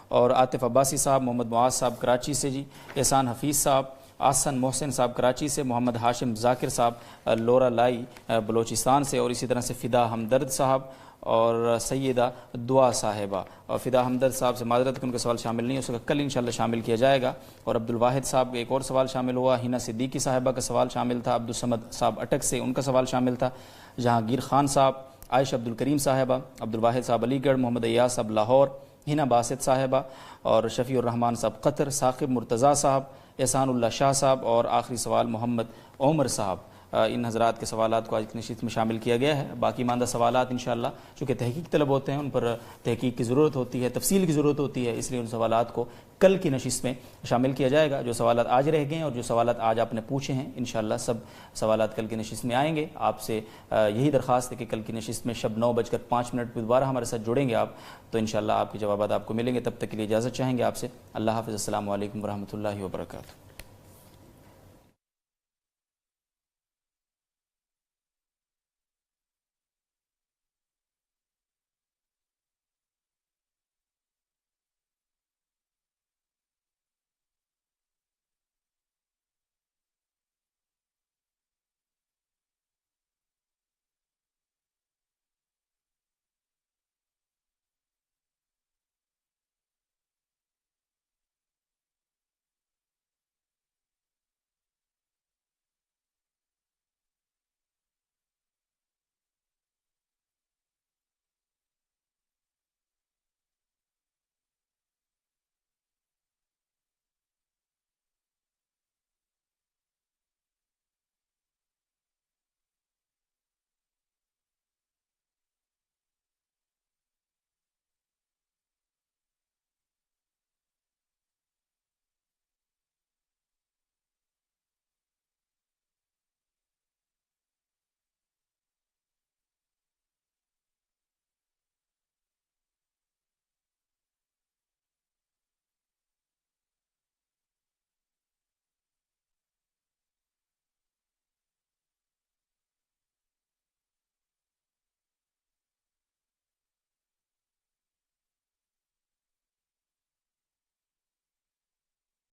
اور عاطف عباسی صاحب، محمد معاذ صاحب کراچی سے، جی احسان حفیظ صاحب، آسن محسن صاحب کراچی سے، محمد ہاشم ذاکر صاحب لورا لائی بلوچستان سے، اور اسی طرح سے فدا ہمدرد صاحب اور سیدہ دعا صاحبہ، اور فدا ہمدرد صاحب سے معذرت کہ ان کا سوال شامل نہیں ہو سکا، کل انشاءاللہ شامل کیا جائے گا۔ اور عبد الواحد صاحب ایک اور سوال شامل ہوا، ہینا صدیقی صاحبہ کا سوال شامل تھا، عبد الصمد صاحب اٹک سے ان کا سوال شامل تھا، جہانگیر خان صاحب، عائشہ عبد الکریم صاحبہ، عبد الواحد صاحب علی گڑھ، محمد ایاز صاحب لاہور، ہینا باسط صاحبہ، اور شفیع الرحمان صاحب قطر، ثاقب مرتضیٰ صاحب، احسان اللہ شاہ صاحب، اور آخری سوال محمد عمر صاحب۔ ان حضرات کے سوالات کو آج کی نشست میں شامل کیا گیا ہے۔ باقی ماندہ سوالات انشاءاللہ چونکہ تحقیق طلب ہوتے ہیں، ان پر تحقیق کی ضرورت ہوتی ہے، تفصیل کی ضرورت ہوتی ہے، اس لیے ان سوالات کو کل کی نشست میں شامل کیا جائے گا۔ جو سوالات آج رہ گئے ہیں اور جو سوالات آج آپ نے پوچھے ہیں، انشاءاللہ سب سوالات کل کی نشست میں آئیں گے۔ آپ سے یہی درخواست ہے کہ کل کی نشست میں شب 9:05 پہ دوبارہ ہمارے ساتھ جڑیں گے آپ، تو انشاءاللہ آپ کے جوابات آپ کو ملیں گے۔ تب تک کے لیے اجازت چاہیں گے آپ سے۔ اللہ حافظ، السلام علیکم ورحمۃ اللہ وبرکاتہ۔